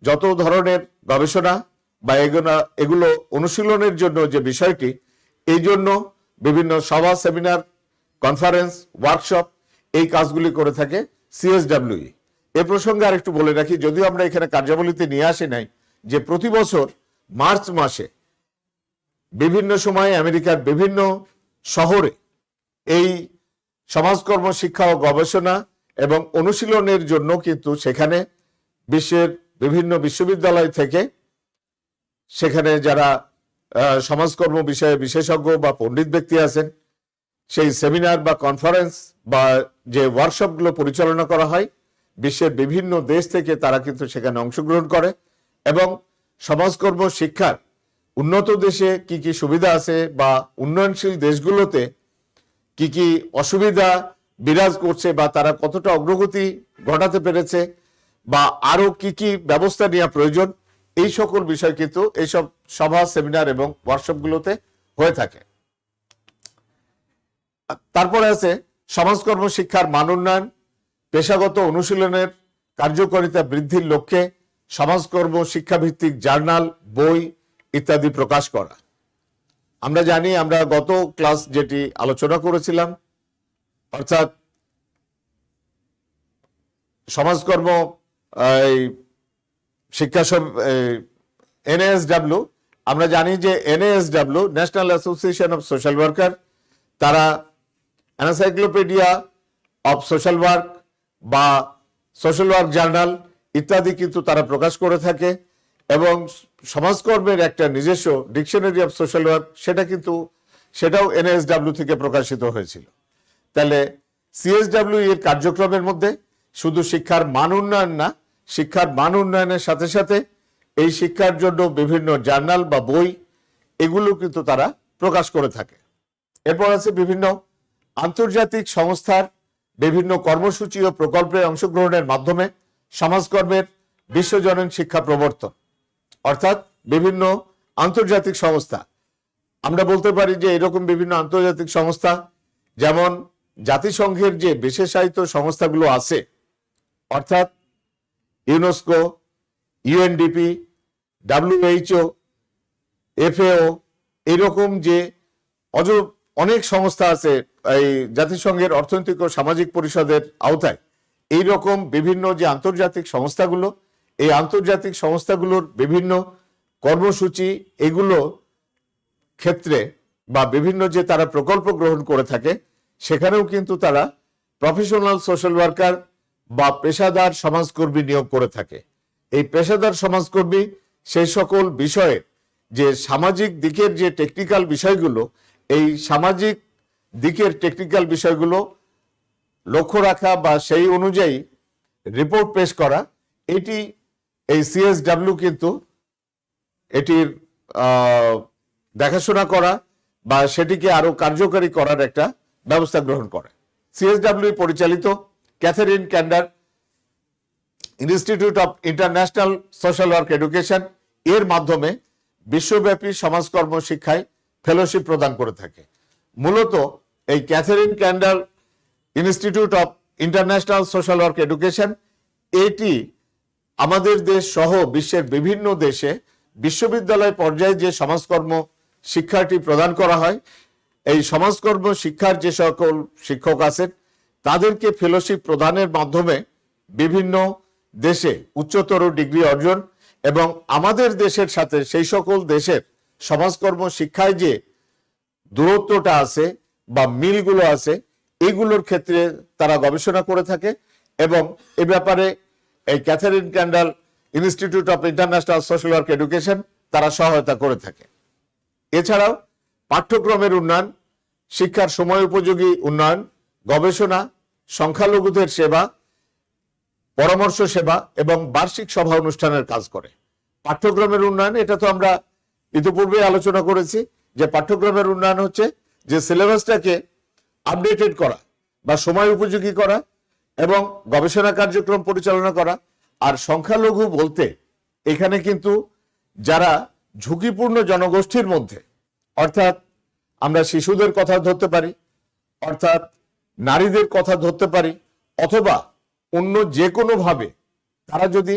যত ধরনের গবেষণা বা এগুলো অনুশীলনের জন্য যে বিষয়টি, এই জন্য বিভিন্ন সভা, সেমিনার, কনফারেন্স, ওয়ার্কশপ এই কাজগুলি করে থাকে সিএসডব্লিউই। এ প্রসঙ্গে আরেকটু বলে রাখি, যদিও আমরা এখানে কার্যাবলীতে নিয়ে আসি নাই, যে প্রতি বছর মার্চ মাসে বিভিন্ন সময়ে আমেরিকার বিভিন্ন শহরে এই সমাজকর্ম শিক্ষা ও গবেষণা এবং অনুশীলনের জন্য কিন্তু সেখানে বিশ্বের বিভিন্ন বিশ্ববিদ্যালয় থেকে সেখানে যারা সমাজকর্ম বিষয়ে বিশেষজ্ঞ বা পণ্ডিত ব্যক্তি আছেন, সেই সেমিনার বা কনফারেন্স বা যে ওয়ার্কশপগুলো পরিচালনা করা হয় বিশ্বের বিভিন্ন দেশ থেকে তারা কিন্তু সেখানে অংশগ্রহণ করে এবং সমাজকর্ম শিক্ষার উন্নত দেশে কি কি সুবিধা আছে বা উন্নয়নশীল দেশগুলোতে কি কি অসুবিধা বিরাজ করছে বা তারা কতটা অগ্রগতি ঘটাতে পেরেছে বা আরো কি কি ব্যবস্থা নেওয়া প্রয়োজন, এই সকল বিষয় কিন্তু এইসব সভা, সেমিনার এবং ওয়ার্কশপগুলোতে হয়ে থাকে। তারপরে আছে সমাজকর্ম শিক্ষার মান উন্নয়ন, পেশাগত অনুশীলনের কার্যকারিতা বৃদ্ধির লক্ষ্যে সমাজকর্ম শিক্ষাভিত্তিক জার্নাল, বই ইত্যাদি প্রকাশ করা। আমরা জানি, আমরা গত ক্লাস যেটি আলোচনা করেছিলাম, অর্থাৎ সমাজকর্ম শিক্ষা NASW, আমরা জানি যে NASW national association of social worker, তারা এনসাইক্লোপিডিয়া অফ সোশ্যাল ওয়ার্ক বা সোশ্যাল ওয়ার্ক জার্নাল ইত্যাদি কিন্তু তারা প্রকাশ করে থাকে এবং সমাজকর্মের একটা নিজস্ব ডিকশনারি অফ সোশ্যাল ওয়ার্ক সেটাও NASW থেকে প্রকাশিত হয়েছিল। তাহলে CSW এর কার্যক্রমের মধ্যে শুধু শিক্ষার মান উন্নয়ন না, শিক্ষার মান উন্নয়নের সাথে সাথে এই শিক্ষার জন্য বিভিন্ন জার্নাল বা বই এগুলো কিন্তু তারা প্রকাশ করে থাকে। এরপর আছে বিভিন্ন আন্তর্জাতিক সংস্থার বিভিন্ন কর্মসূচি ও প্রকল্পে অংশগ্রহণের মাধ্যমে সমাজকর্মের বিশ্বজনীন শিক্ষা প্রবর্তন, অর্থাৎ বিভিন্ন আন্তর্জাতিক সংস্থা। আমরা বলতে পারি যে এরকম বিভিন্ন আন্তর্জাতিক সংস্থা, যেমন জাতিসংঘের যে বিশেষায়িত সংস্থাগুলো আছে, অর্থাৎ ইউনেস্কো, UNDP, WHO, FAO, এরকম যে অনেক সংস্থা আছে এই জাতিসংঘের অর্থনৈতিক ও সামাজিক পরিষদের আওতায়, এই রকম বিভিন্ন যে আন্তর্জাতিক সংস্থাগুলো, এই আন্তর্জাতিক সংস্থাগুলোর বিভিন্ন কর্মসূচি এগুলো ক্ষেত্রে বা বিভিন্ন যে তারা প্রকল্প গ্রহণ করে থাকে, সেখানেও কিন্তু তারা প্রফেশনাল সোশ্যাল ওয়ার্কার বা পেশাদার সমাজকর্মী নিয়োগ করে থাকে। এই পেশাদার সমাজকর্মী সেই সকল বিষয়ে যে সামাজিক দিকের যে টেকনিক্যাল বিষয়গুলো, এই সামাজিক দিকের টেকনিক্যাল বিষয়গুলো লক্ষ্য রাখা বা সেই অনুযায়ী রিপোর্ট পেশ করা, এটি এই CSW কিন্তু এটির দেখাশোনা করা বা সেটিকে আরো কার্যকরী করার একটা ব্যবস্থা গ্রহণ করে। CSW পরিচালিত Katherine Kendall institute of international social work education এর মাধ্যমে বিশ্বব্যাপী সমাজকর্ম শিক্ষায় ফেলোশিপ প্রদান করে থাকে। মূলত এই Katherine Kendall institute of international social work education, এটি আমাদের দেশ সহ বিশ্বের বিভিন্ন দেশে বিশ্ববিদ্যালয় পর্যায়ে যে সমাজকর্ম শিক্ষাটি প্রদান করা হয়, এই সমাজকর্ম শিক্ষার যে সকল শিক্ষক আছেন তাদেরকে ফেলোশিপ প্রদানের মাধ্যমে বিভিন্ন দেশে উচ্চতর ডিগ্রি অর্জন এবং আমাদের দেশের সাথে সেই সকল দেশের সমাজকর্ম শিক্ষায় যে দূরত্বটা আছে বা মিলগুলো আছে, এইগুলোর ক্ষেত্রে তারা গবেষণা করে থাকে এবং এ ব্যাপারে এই Katherine Kendall institute of international social work education তারা সহায়তা করে থাকে। এছাড়াও পাঠ্যক্রমের উন্নয়ন, শিক্ষার সময় উপযোগী উন্নয়ন, গবেষণা, সংখ্যালঘুদের সেবা, পরামর্শ সেবা এবং বার্ষিক সভা অনুষ্ঠানের কাজ করে। পাঠ্যক্রমের উন্নয়ন, এটা তো আমরা ইতিপূর্বে আলোচনা করেছি যে পাঠ্যক্রমের উন্নয়ন হচ্ছে যে সিলেবাসটাকে আপডেটেড করা বা সময় উপযোগী করা এবং গবেষণা কার্যক্রম পরিচালনা করা। আর সংখ্যালঘু বলতে এখানে কিন্তু যারা ঝুঁকিপূর্ণ জনগোষ্ঠীর মধ্যে, অর্থাৎ আমরা শিশুদের কথা ধরতে পারি, অর্থাৎ নারীদের কথা ধরতে পারি, অথবা অন্য যে কোনো ভাবে তারা যদি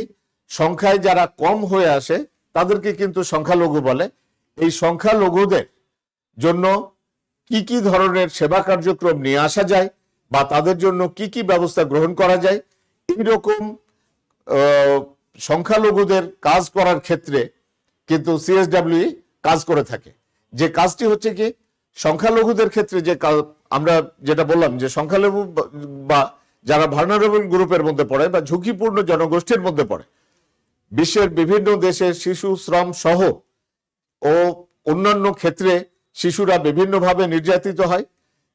সংখ্যায় যারা কম হয়ে আসে তাদেরকে কিন্তু সংখ্যালঘু বলে। এই সংখ্যালঘুদের জন্য কি কি ধরনের সেবা কার্যক্রম নিয়ে আসা যায় বা তাদের জন্য কি কি ব্যবস্থা গ্রহণ করা যায়, এইরকম সংখ্যালঘুদের কাজ করার ক্ষেত্রে কিন্তু CSW কাজ করে থাকে। যে কাজটি হচ্ছে কি, সংখ্যালঘুদের ক্ষেত্রে যে আমরা যেটা বললাম যে সংখ্যালঘু বা যারা ভার্নারেবল গ্রুপের মধ্যে পড়ে বা ঝুঁকিপূর্ণ জনগোষ্ঠীর মধ্যে পড়ে, বিশ্বের বিভিন্ন দেশের শিশু শ্রম সহ ও অন্যান্য ক্ষেত্রে শিশুরা বিভিন্নভাবে নির্যাতিত হয়,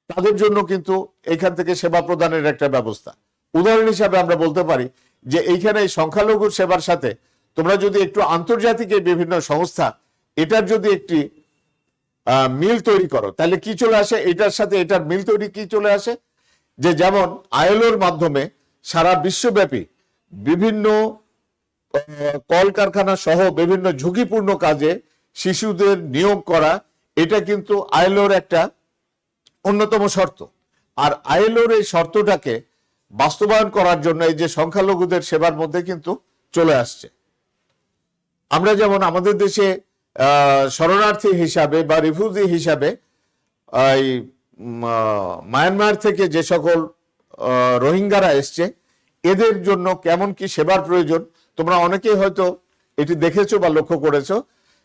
তাদের জন্য কিন্তু এখান থেকে সেবা প্রদানের একটা ব্যবস্থা। উদাহরণ হিসাবে আমরা বলতে পারি যে এইখানে এই সংখ্যালঘুর সেবার সাথে তোমরা যদি একটু আন্তর্জাতিক এই বিভিন্ন সংস্থা এটার যদি একটি মিল তৈরি করো, তাহলে কি চলে আসে, এটার সাথে এটার মিল তৈরি কি চলে আসে, যে যেমন আইএলওর মাধ্যমে সারা বিশ্বব্যাপী বিভিন্ন কলকারখানা সহ বিভিন্ন ঝুঁকিপূর্ণ কাজে শিশুদের নিয়োগ করা, এটা কিন্তু আইএলওর একটা অন্যতম শর্ত। আর আইএলওর এই শর্তটাকে বাস্তবায়ন করার জন্য এই যে সংখ্যালঘুদের সেবার মধ্যে কিন্তু চলে আসছে। আমরা যেমন আমাদের দেশে শরণার্থী হিসাবে বা রিফিউজি হিসাবে এই মায়ানমার থেকে যে সকল রোহিঙ্গারা এসছে, এদের জন্য কেমন কি সেবার প্রয়োজন তোমরা অনেকেই হয়তো এটি দেখেছো বা লক্ষ্য করেছো,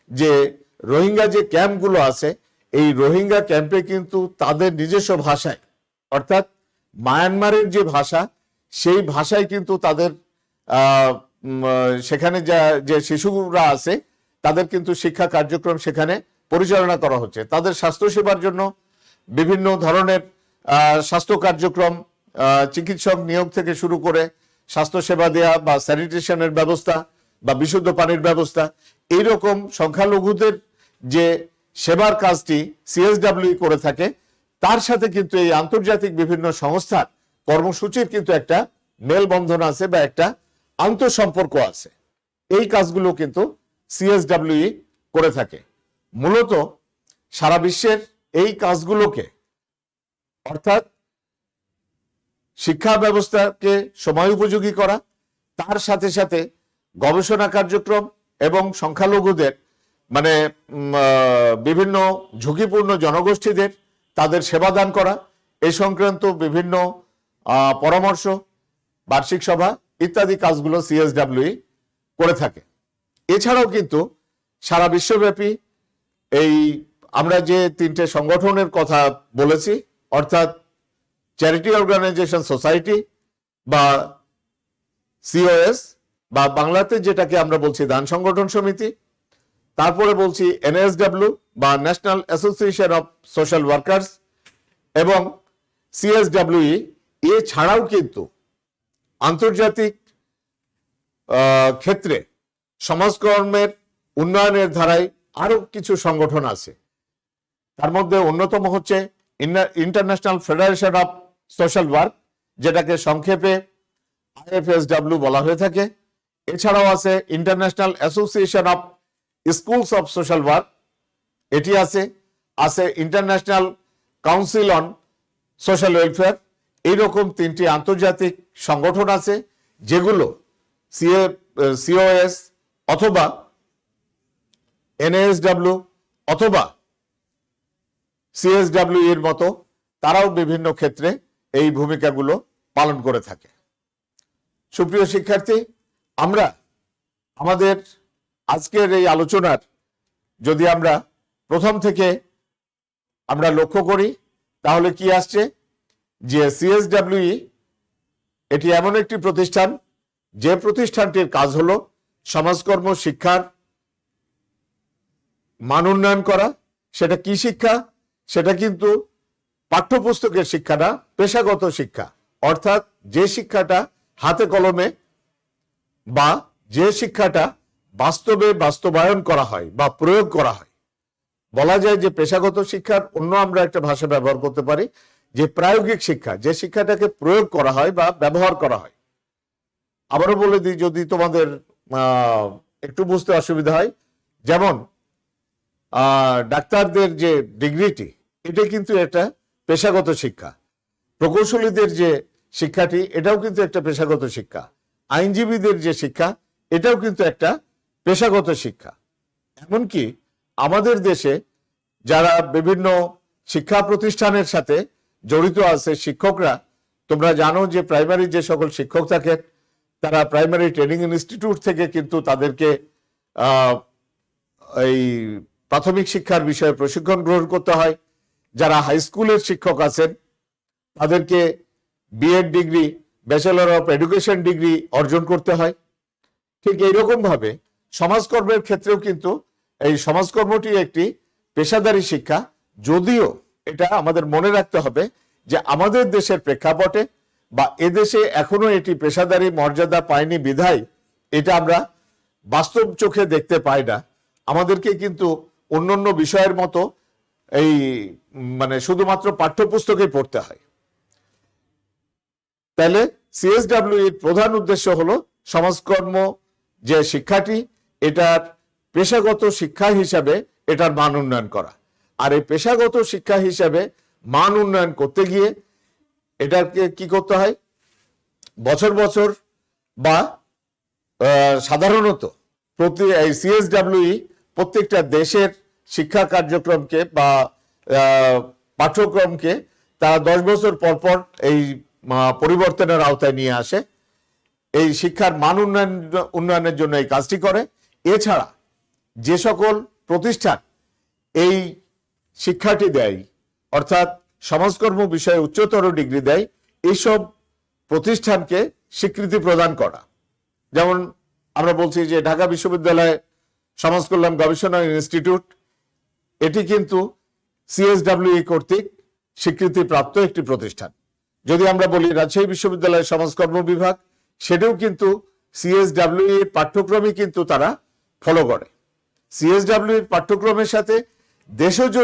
যে রোহিঙ্গা যে ক্যাম্পগুলো আছে, এই রোহিঙ্গা ক্যাম্পে কিন্তু তাদের নিজস্ব ভাষায়, অর্থাৎ মায়ানমারের যে ভাষা, সেই ভাষায় কিন্তু তাদের সেখানে যে শিশুরা আছে তাদের কিন্তু শিক্ষা কার্যক্রম সেখানে পরিচালনা করা হচ্ছে। তাদের স্বাস্থ্য সেবার জন্য বিভিন্ন ধরনের স্বাস্থ্য কার্যক্রম, চিকিৎসক নিয়োগ থেকে শুরু করে স্বাস্থ্য সেবা দেয়া বা স্যানিটেশনের ব্যবস্থা বা বিশুদ্ধ পানির ব্যবস্থা, এইরকম সংখ্যালঘুদের যে সেবার কাজটি সিএসডব্লিউ করে থাকে, তার সাথে কিন্তু এই আন্তর্জাতিক বিভিন্ন সংস্থার কর্মসূচির কিন্তু একটা মেলবন্ধন আছে বা একটা আন্তঃসম্পর্ক আছে। এই কাজগুলো কিন্তু সিএসডব্লিউ করে থাকে। মূলত সারা বিশ্বের এই কাজগুলোকে, অর্থাৎ শিক্ষা ব্যবস্থাকে সময় উপযোগী করা, তার সাথে সাথে গবেষণা কার্যক্রম এবং সংখ্যালঘুদের মানে বিভিন্ন ঝুঁকিপূর্ণ জনগোষ্ঠীদের তাদের সেবাদান করা, এই সংক্রান্ত বিভিন্ন পরামর্শ, বার্ষিক সভা ইত্যাদি কাজগুলো সিএসডব্লিউ করে থাকে। এছাড়াও কিন্তু সারা বিশ্বব্যাপী এই আমরা যে তিনটে সংগঠনের কথা বলেছি, অর্থাৎ চ্যারিটি অর্গানাইজেশন সোসাইটি বা সিওএস বা বাংলাতে যেটাকে আমরা বলছি দান সংগঠন সমিতি, তারপরে বলছি এনএসডব্লিউ বা national association of social workers এবং সিএসডব্লিউ। এছাড়াও কিন্তু আন্তর্জাতিক ক্ষেত্রে সমাজকর্মের উন্নয়নের ধারায় আরো কিছু সংগঠন আছে। তার মধ্যে অন্যতম হচ্ছে international federation of social work, যেটাকে সংক্ষেপে আইএফএসডব্লিউ বলা হয়ে থাকে। এছাড়াও আছে international association of schools of social work, এটি আছে। আছে international council on social welfare. এইরকম তিনটি আন্তর্জাতিক সংগঠন আছে, যেগুলো সিওএস অথবা এনএসডব্লিউ অথবা সিএসডব্লিউ এর মতো তারাও বিভিন্ন ক্ষেত্রে এই ভূমিকাগুলো পালন করে থাকে। সুপ্রিয় শিক্ষার্থী, আমরা আমাদের আজকের এই আলোচনার যদি আমরা প্রথম থেকে আমরা লক্ষ্য করি, তাহলে কি আসছে, যে সিএসডব্লিউ এটি এমন একটি প্রতিষ্ঠান, যে প্রতিষ্ঠানটির কাজ হলো সমাজকর্ম শিক্ষার মান উন্নয়ন করা। সেটা কি শিক্ষা? সেটা কিন্তু পাঠ্যপুস্তকের শিক্ষা না, পেশাগত শিক্ষা। অর্থাৎ যে শিক্ষাটা হাতে কলমে বা যে শিক্ষাটা বাস্তবে বাস্তবায়ন করা হয় বা প্রয়োগ করা হয়। বলা যায় যে পেশাগত শিক্ষার অন্য আমরা একটা ভাষা ব্যবহার করতে পারি, যে প্রায়োগিক শিক্ষা, যে শিক্ষাটাকে প্রয়োগ করা হয় বা ব্যবহার করা হয়। আবারও বলে দিই, যদি তোমাদের একটু বুঝতে অসুবিধা হয়, যেমন ডাক্তারদের যে ডিগ্রিটি, এটা কিন্তু একটা পেশাগত শিক্ষা। প্রকৌশলীদের যে শিক্ষাটি, এটাও কিন্তু একটা পেশাগত শিক্ষা। আইনজীবীদের যে শিক্ষা, এটাও কিন্তু একটা পেশাগত শিক্ষা। এমনকি আমাদের দেশে যারা বিভিন্ন শিক্ষা প্রতিষ্ঠানের সাথে জড়িত আছে শিক্ষকরা, তোমরা জানো যে প্রাইমারি যে সকল শিক্ষক থাকেন, তারা প্রাইমারি ট্রেনিং ইনস্টিটিউট থেকে কিন্তু তাদেরকে এই প্রাথমিক শিক্ষার বিষয়ে প্রশিক্ষণ গ্রহণ করতে হয়। যারা হাই স্কুলের শিক্ষক আছেন, তাদেরকে B Ed degree, bachelor of education degree অর্জন করতে হয়। ঠিক এইরকম ভাবে সমাজকর্মের ক্ষেত্রেও কিন্তু এই সমাজকর্মটি একটি পেশাদারি শিক্ষা, যদিও এটা আমাদের মনে রাখতে হবে যে আমাদের দেশের প্রেক্ষাপটে বা এদেশে এখনো এটি পেশাদারি মর্যাদা পায়নি বিধায় এটা আমরা বাস্তব চোখে দেখতে পাই না। আমাদেরকে কিন্তু অন্যান্য বিষয়ের মতো এই মানে শুধুমাত্র পাঠ্যপুস্তকে পড়তে হয়। তাহলে সিএসডব্লিউ এর প্রধান উদ্দেশ্য হলো সমাজকর্ম যে শিক্ষাটি, এটার পেশাগত শিক্ষা হিসাবে এটার মান উন্নয়ন করা। আর এই পেশাগত শিক্ষা হিসাবে মান উন্নয়ন করতে গিয়ে এটাকে কি করতে হয়, বছর বছর বা সাধারণত এই সিএসডব্লিউ প্রত্যেকটা দেশের শিক্ষা কার্যক্রমকে বা পাঠ্যক্রমকে তারা 10 বছর পর পর এই পরিবর্তনের আওতায় নিয়ে আসে। এই শিক্ষার মান উন্নয়নের জন্য এই কাজটি করে। এছাড়া যে সকল প্রতিষ্ঠান এই শিক্ষাটি দেয়, অর্থাৎ সমাজকর্ম বিষয়ে উচ্চতর ডিগ্রি দেয়, এইসব প্রতিষ্ঠানকে স্বীকৃতি প্রদান করা। যেমন আমরা বলছি যে ঢাকা বিশ্ববিদ্যালয় সমাজ কল্যাণ গবেষণা ইনস্টিটিউট, এটি কিন্তু সিএসডব্লিউ কর্তৃক স্বীকৃতিপ্রাপ্ত একটি প্রতিষ্ঠান। যদি আমরা বলি রাজশাহী বিশ্ববিদ্যালয়ের সমাজকর্ম বিভাগ, সেটাও কিন্তু সিএসডব্লিউ এর পাঠ্যক্রমে কিন্তু তারা ফলো করে। সিএসডব্লিউ এর পাঠ্যক্রমের সাথে দেশজ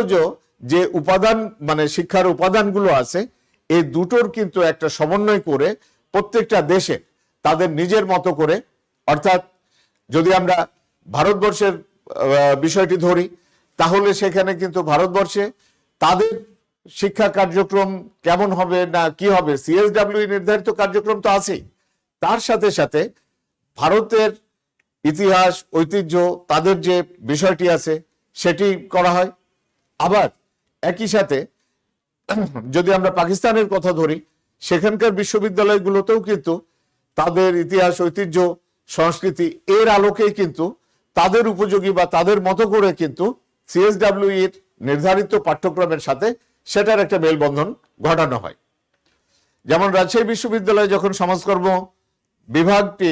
যে উপাদান মানে শিক্ষার উপাদানগুলো আছে, এই দুটোর কিন্তু একটা সমন্বয় করে প্রত্যেকটা দেশে তাদের নিজের মতো করে, অর্থাৎ যদি আমরা ভারতবর্ষের বিষয়টি ধরি, তাহলে সেখানে কিন্তু ভারতবর্ষে তাদের শিক্ষা কার্যক্রম কেমন হবে না কি হবে, সিএসডব্লিউ নির্ধারিত কার্যক্রম তো আছেই, তার সাথে সাথে ভারতের ইতিহাস ঐতিহ্য তাদের যে বিষয়টি আছে সেটি করা হয়। আবার একই সাথে যদি আমরা পাকিস্তানের কথা ধরি, সেখানকার বিশ্ববিদ্যালয়গুলোতেও কিন্তু তাদের ইতিহাস ঐতিহ্য সংস্কৃতি এর আলোকেই কিন্তু তাদের উপযোগী বা তাদের মতো করে কিন্তু সিএসডব্লিউ এর নির্ধারিত পাঠ্যক্রমের সাথে সেটার একটা মেলবন্ধন ঘটানো হয়। যেমন রাজশাহী বিশ্ববিদ্যালয়ে যখন সমাজকর্ম বিভাগটি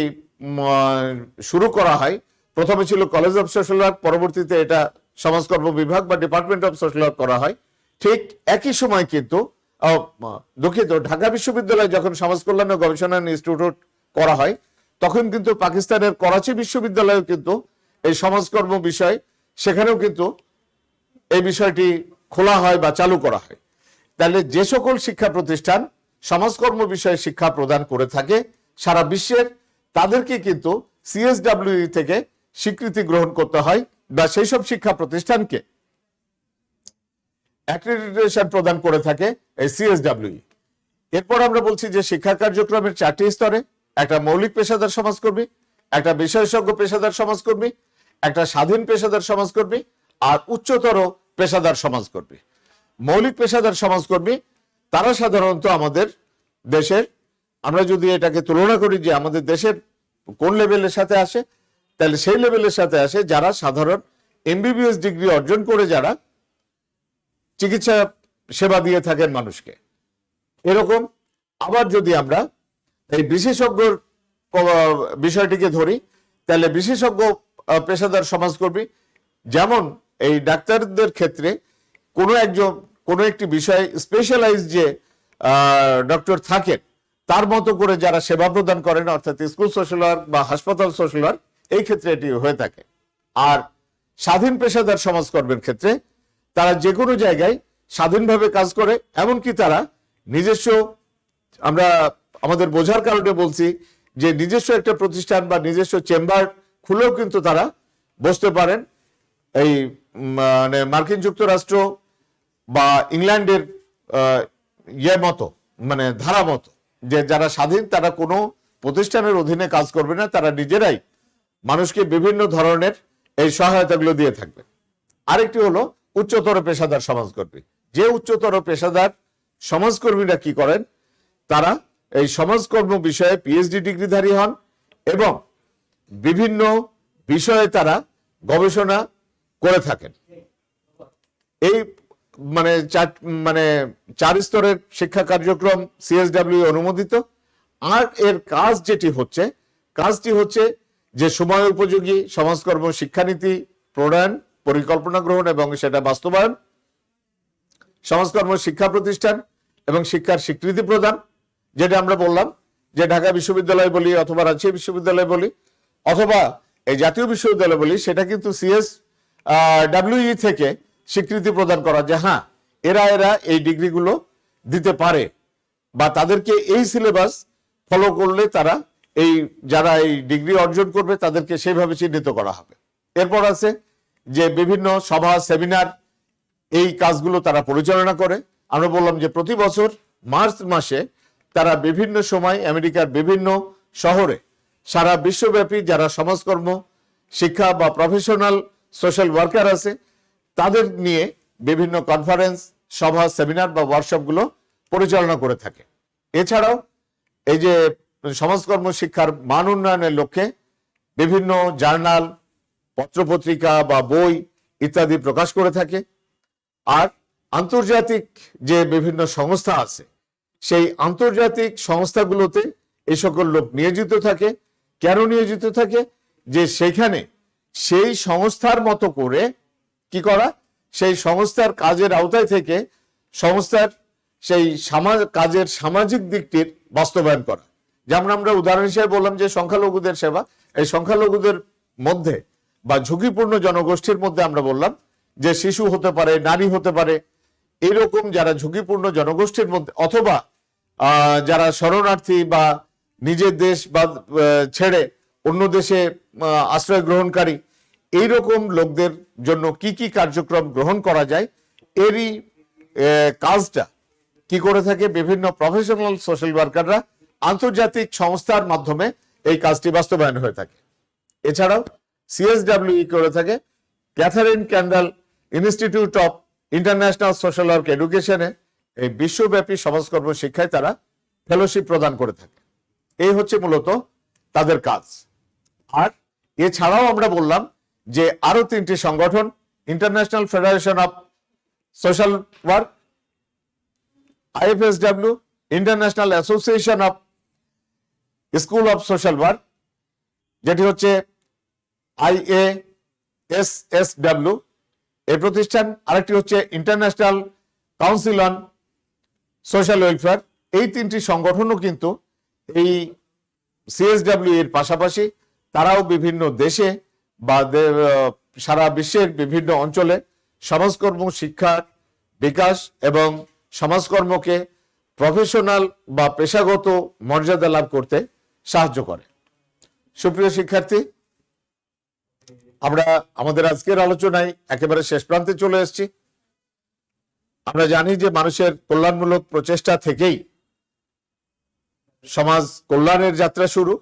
শুরু করা হয়, প্রথমে ছিল কলেজ অফ সোশ্যাল ওয়ার্ক, পরবর্তীতে এটা সমাজকর্ম বিভাগ বা ডিপার্টমেন্ট অফ সোশ্যাল ওয়ার্ক করা হয়। ঠিক একই সময় কিন্তু দুঃখিত, ঢাকা বিশ্ববিদ্যালয়ে যখন সমাজ কল্যাণ ও গবেষণা ইনস্টিটিউট করা হয়, তখন কিন্তু পাকিস্তানের করাচি বিশ্ববিদ্যালয়েও কিন্তু এই সমাজকর্ম বিষয়, সেখানেও কিন্তু এই বিষয়টি খোলা হয় বা চালু করা হয়। তাহলে যে সকল শিক্ষা প্রতিষ্ঠান সমাজকর্ম বিষয়ে শিক্ষা প্রদান করে থাকে সারা বিশ্বের, তাদেরকে কিন্তু সিএসডব্লিউ থেকে স্বীকৃতি গ্রহণ করতে হয় বা সেই সব শিক্ষা প্রতিষ্ঠানকে অ্যাক্রেডিটেশন প্রদান করে থাকে এই সিএসডব্লিউ। এরপর আমরা বলছি যে শিক্ষা কার্যক্রমের 4টি স্তরে, একটা মৌলিক পেশাদার সমাজকর্মী, একটা বিশেষজ্ঞ পেশাদার সমাজকর্মী, একটা স্বাধীন পেশাদার সমাজকর্মী আর উচ্চতর পেশাদার সমাজকর্মী। মৌলিক পেশাদার সমাজকর্মী তারা সাধারণত আমাদের দেশের, আমরা যদি এটাকে তুলনা করি যে আমাদের দেশের কোন লেভেলের সাথে আসে, তাহলে সেই লেভেলের সাথে আসে যারা সাধারণ এমবিবিএস ডিগ্রি অর্জন করে যারা চিকিৎসা সেবা দিয়ে থাকেন মানুষকে, এরকম। আবার যদি আমরা এই বিশেষজ্ঞর বিষয়টিকে ধরি, তাহলে বিশেষজ্ঞ পেশাদার সমাজকর্মী, যেমন এই ডাক্তারদের ক্ষেত্রে কোনো একটি বিষয়ে স্পেশালাইজ যে ডক্টর থাকেন, তার মতো করে যারা সেবা প্রদান করেন, অর্থাৎ স্কুল সোশ্যাল ওয়ার্ক বা হাসপাতাল সোশ্যাল ওয়ার্ক, এই ক্ষেত্রে এটি হয়ে থাকে। আর স্বাধীন পেশাদার সমাজকর্মের ক্ষেত্রে তারা যে কোনো জায়গায় স্বাধীনভাবে কাজ করে, এমনকি তারা নিজস্ব, আমরা আমাদের বোঝার কারণে বলছি যে নিজস্ব একটা প্রতিষ্ঠান বা নিজস্ব চেম্বার খুলেও কিন্তু তারা বসতে পারেন। এই মানে মার্কিন যুক্তরাষ্ট্র বা ইংল্যান্ডের মতো, মানে ধারা মতো, যে যারা স্বাধীন তারা কোনো প্রতিষ্ঠানের অধীনে কাজ করবে না, তারা নিজেরাই মানুষকে বিভিন্ন ধরনের এই সহায়তাগুলো দিয়ে থাকবে। আরেকটি হলো উচ্চতর পেশাদার সমাজকর্মী। যে উচ্চতর পেশাদার সমাজকর্মীরা কি করেন, তারা এই সমাজকর্ম বিষয়ে পিএইচডি ডিগ্রিধারী হন এবং বিভিন্ন বিষয়ে তারা গবেষণা করে থাকেন। এই মানে 4 স্তরের শিক্ষা কার্যক্রম সিএসডব্লিউ অনুমোদিত। আর এর কাজটি হচ্ছে যে সময় উপযোগী সমাজকর্ম শিক্ষানীতি প্রণয়ন পরিকল্পনা গ্রহণ এবং সেটা বাস্তবায়ন, সমাজকর্ম শিক্ষা প্রতিষ্ঠান এবং শিক্ষার স্বীকৃতি প্রদান, যেটা আমরা বললাম যে ঢাকা বিশ্ববিদ্যালয় বলি অথবা রাজশাহী বিশ্ববিদ্যালয় বলি অথবা এই জাতীয় বিশ্ববিদ্যালয় বলি, সেটা কিন্তু CSWE থেকে স্বীকৃতি প্রদান করা যে হ্যাঁ এরা এই ডিগ্রিগুলো দিতে পারে, বা তাদেরকে এই সিলেবাস ফলো করলে তারা যারা এই ডিগ্রি অর্জন করবে তাদেরকে সেইভাবে চিহ্নিত করা হবে। এরপর আছে যে বিভিন্ন সভা সেমিনার, এই কাজগুলো তারা পরিচালনা করে। আমরা বললাম যে প্রতি বছর মার্চ মাসে তারা বিভিন্ন সময় আমেরিকার বিভিন্ন শহরে সারা বিশ্বব্যাপী যারা সমাজকর্ম শিক্ষা বা প্রফেশনাল সোশ্যাল ওয়ার্কার আছে তাদের নিয়ে বিভিন্ন কনফারেন্স, সভা, সেমিনার বা ওয়ার্কশপগুলো পরিচালনা করে থাকে। এছাড়াও এই যে সমাজকর্ম শিক্ষার মান উন্নয়নের লক্ষ্যে বিভিন্ন জার্নাল, পত্রপত্রিকা বা বই ইত্যাদি প্রকাশ করে থাকে। আর আন্তর্জাতিক যে বিভিন্ন সংস্থা আছে সেই আন্তর্জাতিক সংস্থাগুলোতে এই সকল লোক নিয়োজিত থাকে। কেন নিয়োজিত থাকে? যে সেখানে সেই সংস্থার মতো করে কি করা, সেই সংস্থার কাজের আওতায় থেকে সংস্থার সেই কাজের সামাজিক দিকটির বাস্তবায়ন করা। যেমন আমরা উদাহরণ হিসেবে বললাম যে সংখ্যালঘুদের সেবা, এই সংখ্যালঘুদের মধ্যে বা ঝুঁকিপূর্ণ জনগোষ্ঠীর মধ্যে আমরা বললাম যে শিশু হতে পারে, নারী হতে পারে, এরকম যারা ঝুঁকিপূর্ণ জনগোষ্ঠীর মধ্যে অথবা যারা শরণার্থী বা নিজের দেশ বা ছেড়ে অন্য দেশে আশ্রয় গ্রহণকারী, এইরকম লোকদের জন্য কি কি কার্যক্রম গ্রহণ করা যায় এরই কাজটা কি করে থাকে বিভিন্ন প্রফেশনাল সোশ্যাল ওয়ার্কাররা আন্তর্জাতিক সংস্থার মাধ্যমে এই কাজটি বাস্তবায়ন হয়ে থাকে। এছাড়াও CSWE করে থাকে Katherine Kendall institute of international social work এডুকেশনে এই বিশ্বব্যাপী সমাজকর্ম শিক্ষায় তারা ফেলোশিপ প্রদান করে থাকে। এই হচ্ছে মূলত তাদের কাজ। আর এছাড়াও আমরা বললাম যে আরো 3টি সংগঠন, international federation of social work, IFSW, international association of school of social work, যেটি হচ্ছে IASSW এই প্রতিষ্ঠান, আরেকটি হচ্ছে international council on social welfare. এই 3টি সংগঠনও কিন্তু এই CSWE এর পাশাপাশি তারাও বিভিন্ন দেশে বা সারা বিশ্বের বিভিন্ন অঞ্চলে সমাজকর্ম শিক্ষার বিকাশ এবং সমাজকর্মকে প্রফেশনাল বা পেশাগত মর্যাদা লাভ করতে সাহায্য করে। সুপ্রিয় শিক্ষার্থী, আমরা আমাদের আজকের আলোচনায় একেবারে শেষ প্রান্তে চলে এসেছি। আমরা জানি যে মানুষের কল্যাণমূলক প্রচেষ্টা থেকেই সমাজ কল্যাণের যাত্রা শুরু,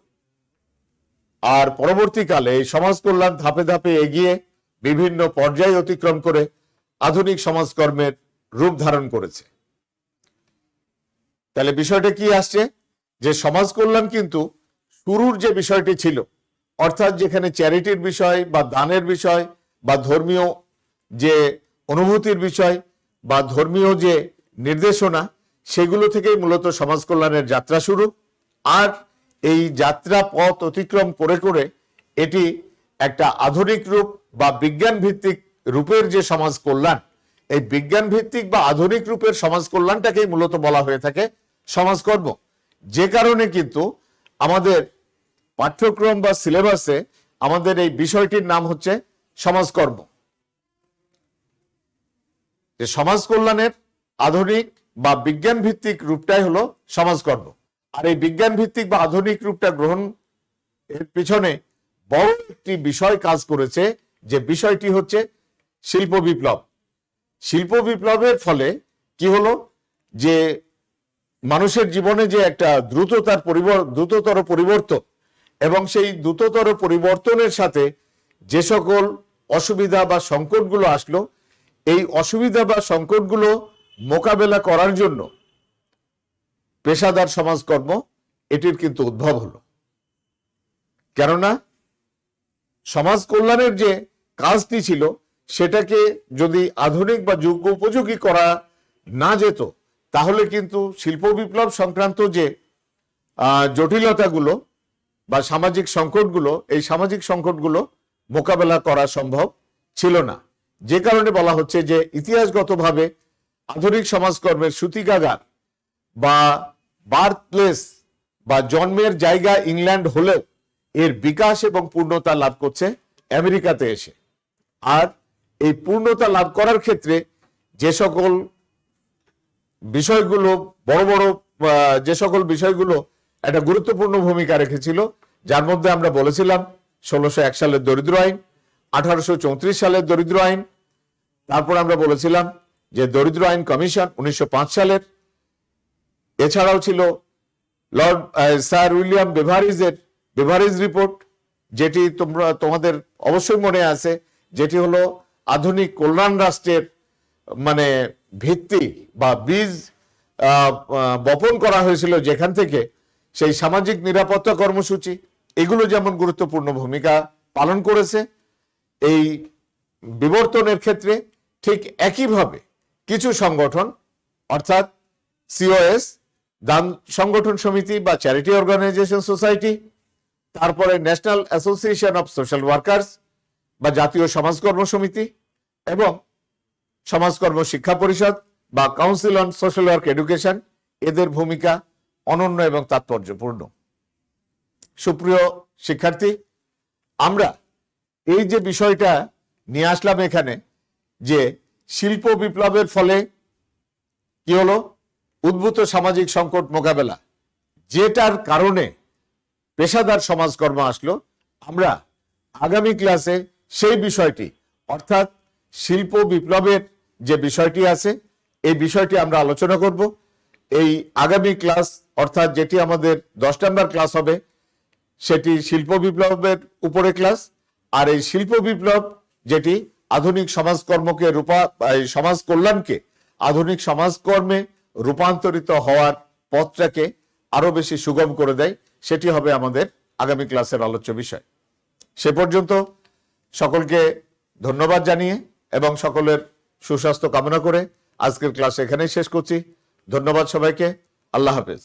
আর পরবর্তীকালে এই সমাজ কল্যাণ ধাপে ধাপে এগিয়ে বিভিন্ন পর্যায় অতিক্রম করে আধুনিক সমাজকর্মের রূপ ধারণ করেছে। তাহলে বিষয়টা কি আসছে যে সমাজ কল্যাণ কিন্তু শুরুর যে বিষয়টি ছিল, অর্থাৎ যেখানে চ্যারিটির বিষয় বা দানের বিষয় বা ধর্মীয় যে অনুভূতির বিষয় বা ধর্মীয় যে নির্দেশনা, সেগুলো থেকেই মূলত সমাজ কল্যাণের যাত্রা শুরু। আর এই যাত্রা পথ অতিক্রম করে করে এটি একটা আধুনিক রূপ বা বিজ্ঞান ভিত্তিক রূপের যে সমাজ কল্যাণ, এই বিজ্ঞান ভিত্তিক বা আধুনিক রূপের সমাজ কল্যাণটাকেই মূলত বলা হয়ে থাকে সমাজকর্ম। যে কারণে কিন্তু আমাদের পাঠ্যক্রম বা সিলেবাসে আমাদের এই বিষয়টির নাম হচ্ছে সমাজকর্ম। যে সমাজ কল্যাণের আধুনিক বা বিজ্ঞান ভিত্তিক রূপটাই হলো সমাজকর্ম। আর এই বিজ্ঞান ভিত্তিক বা আধুনিক রূপটা গ্রহণ এর পিছনে বড় একটি বিষয় কাজ করেছে, যে বিষয়টি হচ্ছে শিল্প বিপ্লব। শিল্প বিপ্লবের ফলে কি হলো, যে মানুষের জীবনে যে একটা দ্রুততর পরিবর্তন, এবং সেই দ্রুততর পরিবর্তনের সাথে যে সকল অসুবিধা বা সংকটগুলো আসলো, এই অসুবিধা বা সংকটগুলো মোকাবেলা করার জন্য পেশাদার সমাজকর্ম এটির কিন্তু উদ্ভব হলো। কেননা সমাজ কল্যাণের যে কাজটি ছিল সেটাকে যদি আধুনিক বা যুগ উপযোগী করা না যেত, তাহলে কিন্তু শিল্প বিপ্লব সংক্রান্ত যে জটিলতাগুলো বা সামাজিক সংকটগুলো, এই সামাজিক সংকটগুলো মোকাবেলা করা সম্ভব ছিল না। যে কারণে বলা হচ্ছে যে ইতিহাসগতভাবে আধুনিক সমাজকর্মের সূতিকাগার বা বার্থ প্লেস বা জন্মের জায়গা ইংল্যান্ড হলেও এর বিকাশ এবং পূর্ণতা লাভ করছে আমেরিকাতে এসে। আর এই পূর্ণতা লাভ করার ক্ষেত্রে যে সকল বিষয়গুলো বড় বড় যে সকল বিষয়গুলো একটা গুরুত্বপূর্ণ ভূমিকা রেখেছিল, যার মধ্যে আমরা বলেছিলাম 1601 সালের দরিদ্র আইন, 1834 সালের দরিদ্র আইন, তারপর আমরা বলেছিলাম যে দরিদ্র আইন কমিশন 1905 সালের, এছাড়াও ছিল Lord sir William beverage report, যেটি তোমাদের অবশ্যই মনে আছে, যেটি হলো আধুনিক কল্যাণ রাষ্ট্রের মানে ভিত্তি বা বীজ বপন করা হয়েছিল, যেখান থেকে সেই সামাজিক নিরাপত্তা কর্মসূচি এগুলো যেমন গুরুত্বপূর্ণ ভূমিকা পালন করেছে এই বিবর্তনের ক্ষেত্রে, ঠিক একইভাবে কিছু সংগঠন অর্থাৎ সিওএস, দান সংগঠন সমিতি বা চ্যারিটি অর্গানাইজেশন সোসাইটি, তারপরে national association of social workers বা জাতীয় সমাজকর্ম সমিতি এবং সমাজকর্ম শিক্ষা পরিষদ বা council on social work education, এদের ভূমিকা অনন্য এবং তাৎপর্যপূর্ণ। সুপ্রিয় শিক্ষার্থী, আমরা এই যে বিষয়টা নিয়ে আসলাম এখানে, যে শিল্প বিপ্লবের ফলে কি হলো, উদ্ভূত সামাজিক সংকট মোকাবেলা, যেটার কারণে পেশাদার সমাজকর্ম আসলো, আমরা আগামী ক্লাসে সেই বিষয়টি অর্থাৎ শিল্প বিপ্লবের যে বিষয়টি আছে এই বিষয়টি আমরা আলোচনা করব। এই আগামী ক্লাস অর্থাৎ যেটি আমাদের 10 নম্বর ক্লাস হবে, সেটি শিল্প বিপ্লবের উপরে ক্লাস। আর এই শিল্প বিপ্লব যেটি আধুনিক সমাজকর্মকে সমাজ কল্যাণকে আধুনিক সমাজকর্মে রূপান্তরিত হওয়ার পথটাকে আরো বেশি সুগম করে দেয়, সেটি হবে আমাদের আগামী ক্লাসের আলোচ্য বিষয়। সে পর্যন্ত সকলকে ধন্যবাদ জানিয়ে এবং সকলের সুস্বাস্থ্য কামনা করে আজকের ক্লাস এখানেই শেষ করছি। ধন্যবাদ সবাইকে। আল্লাহ হাফেজ।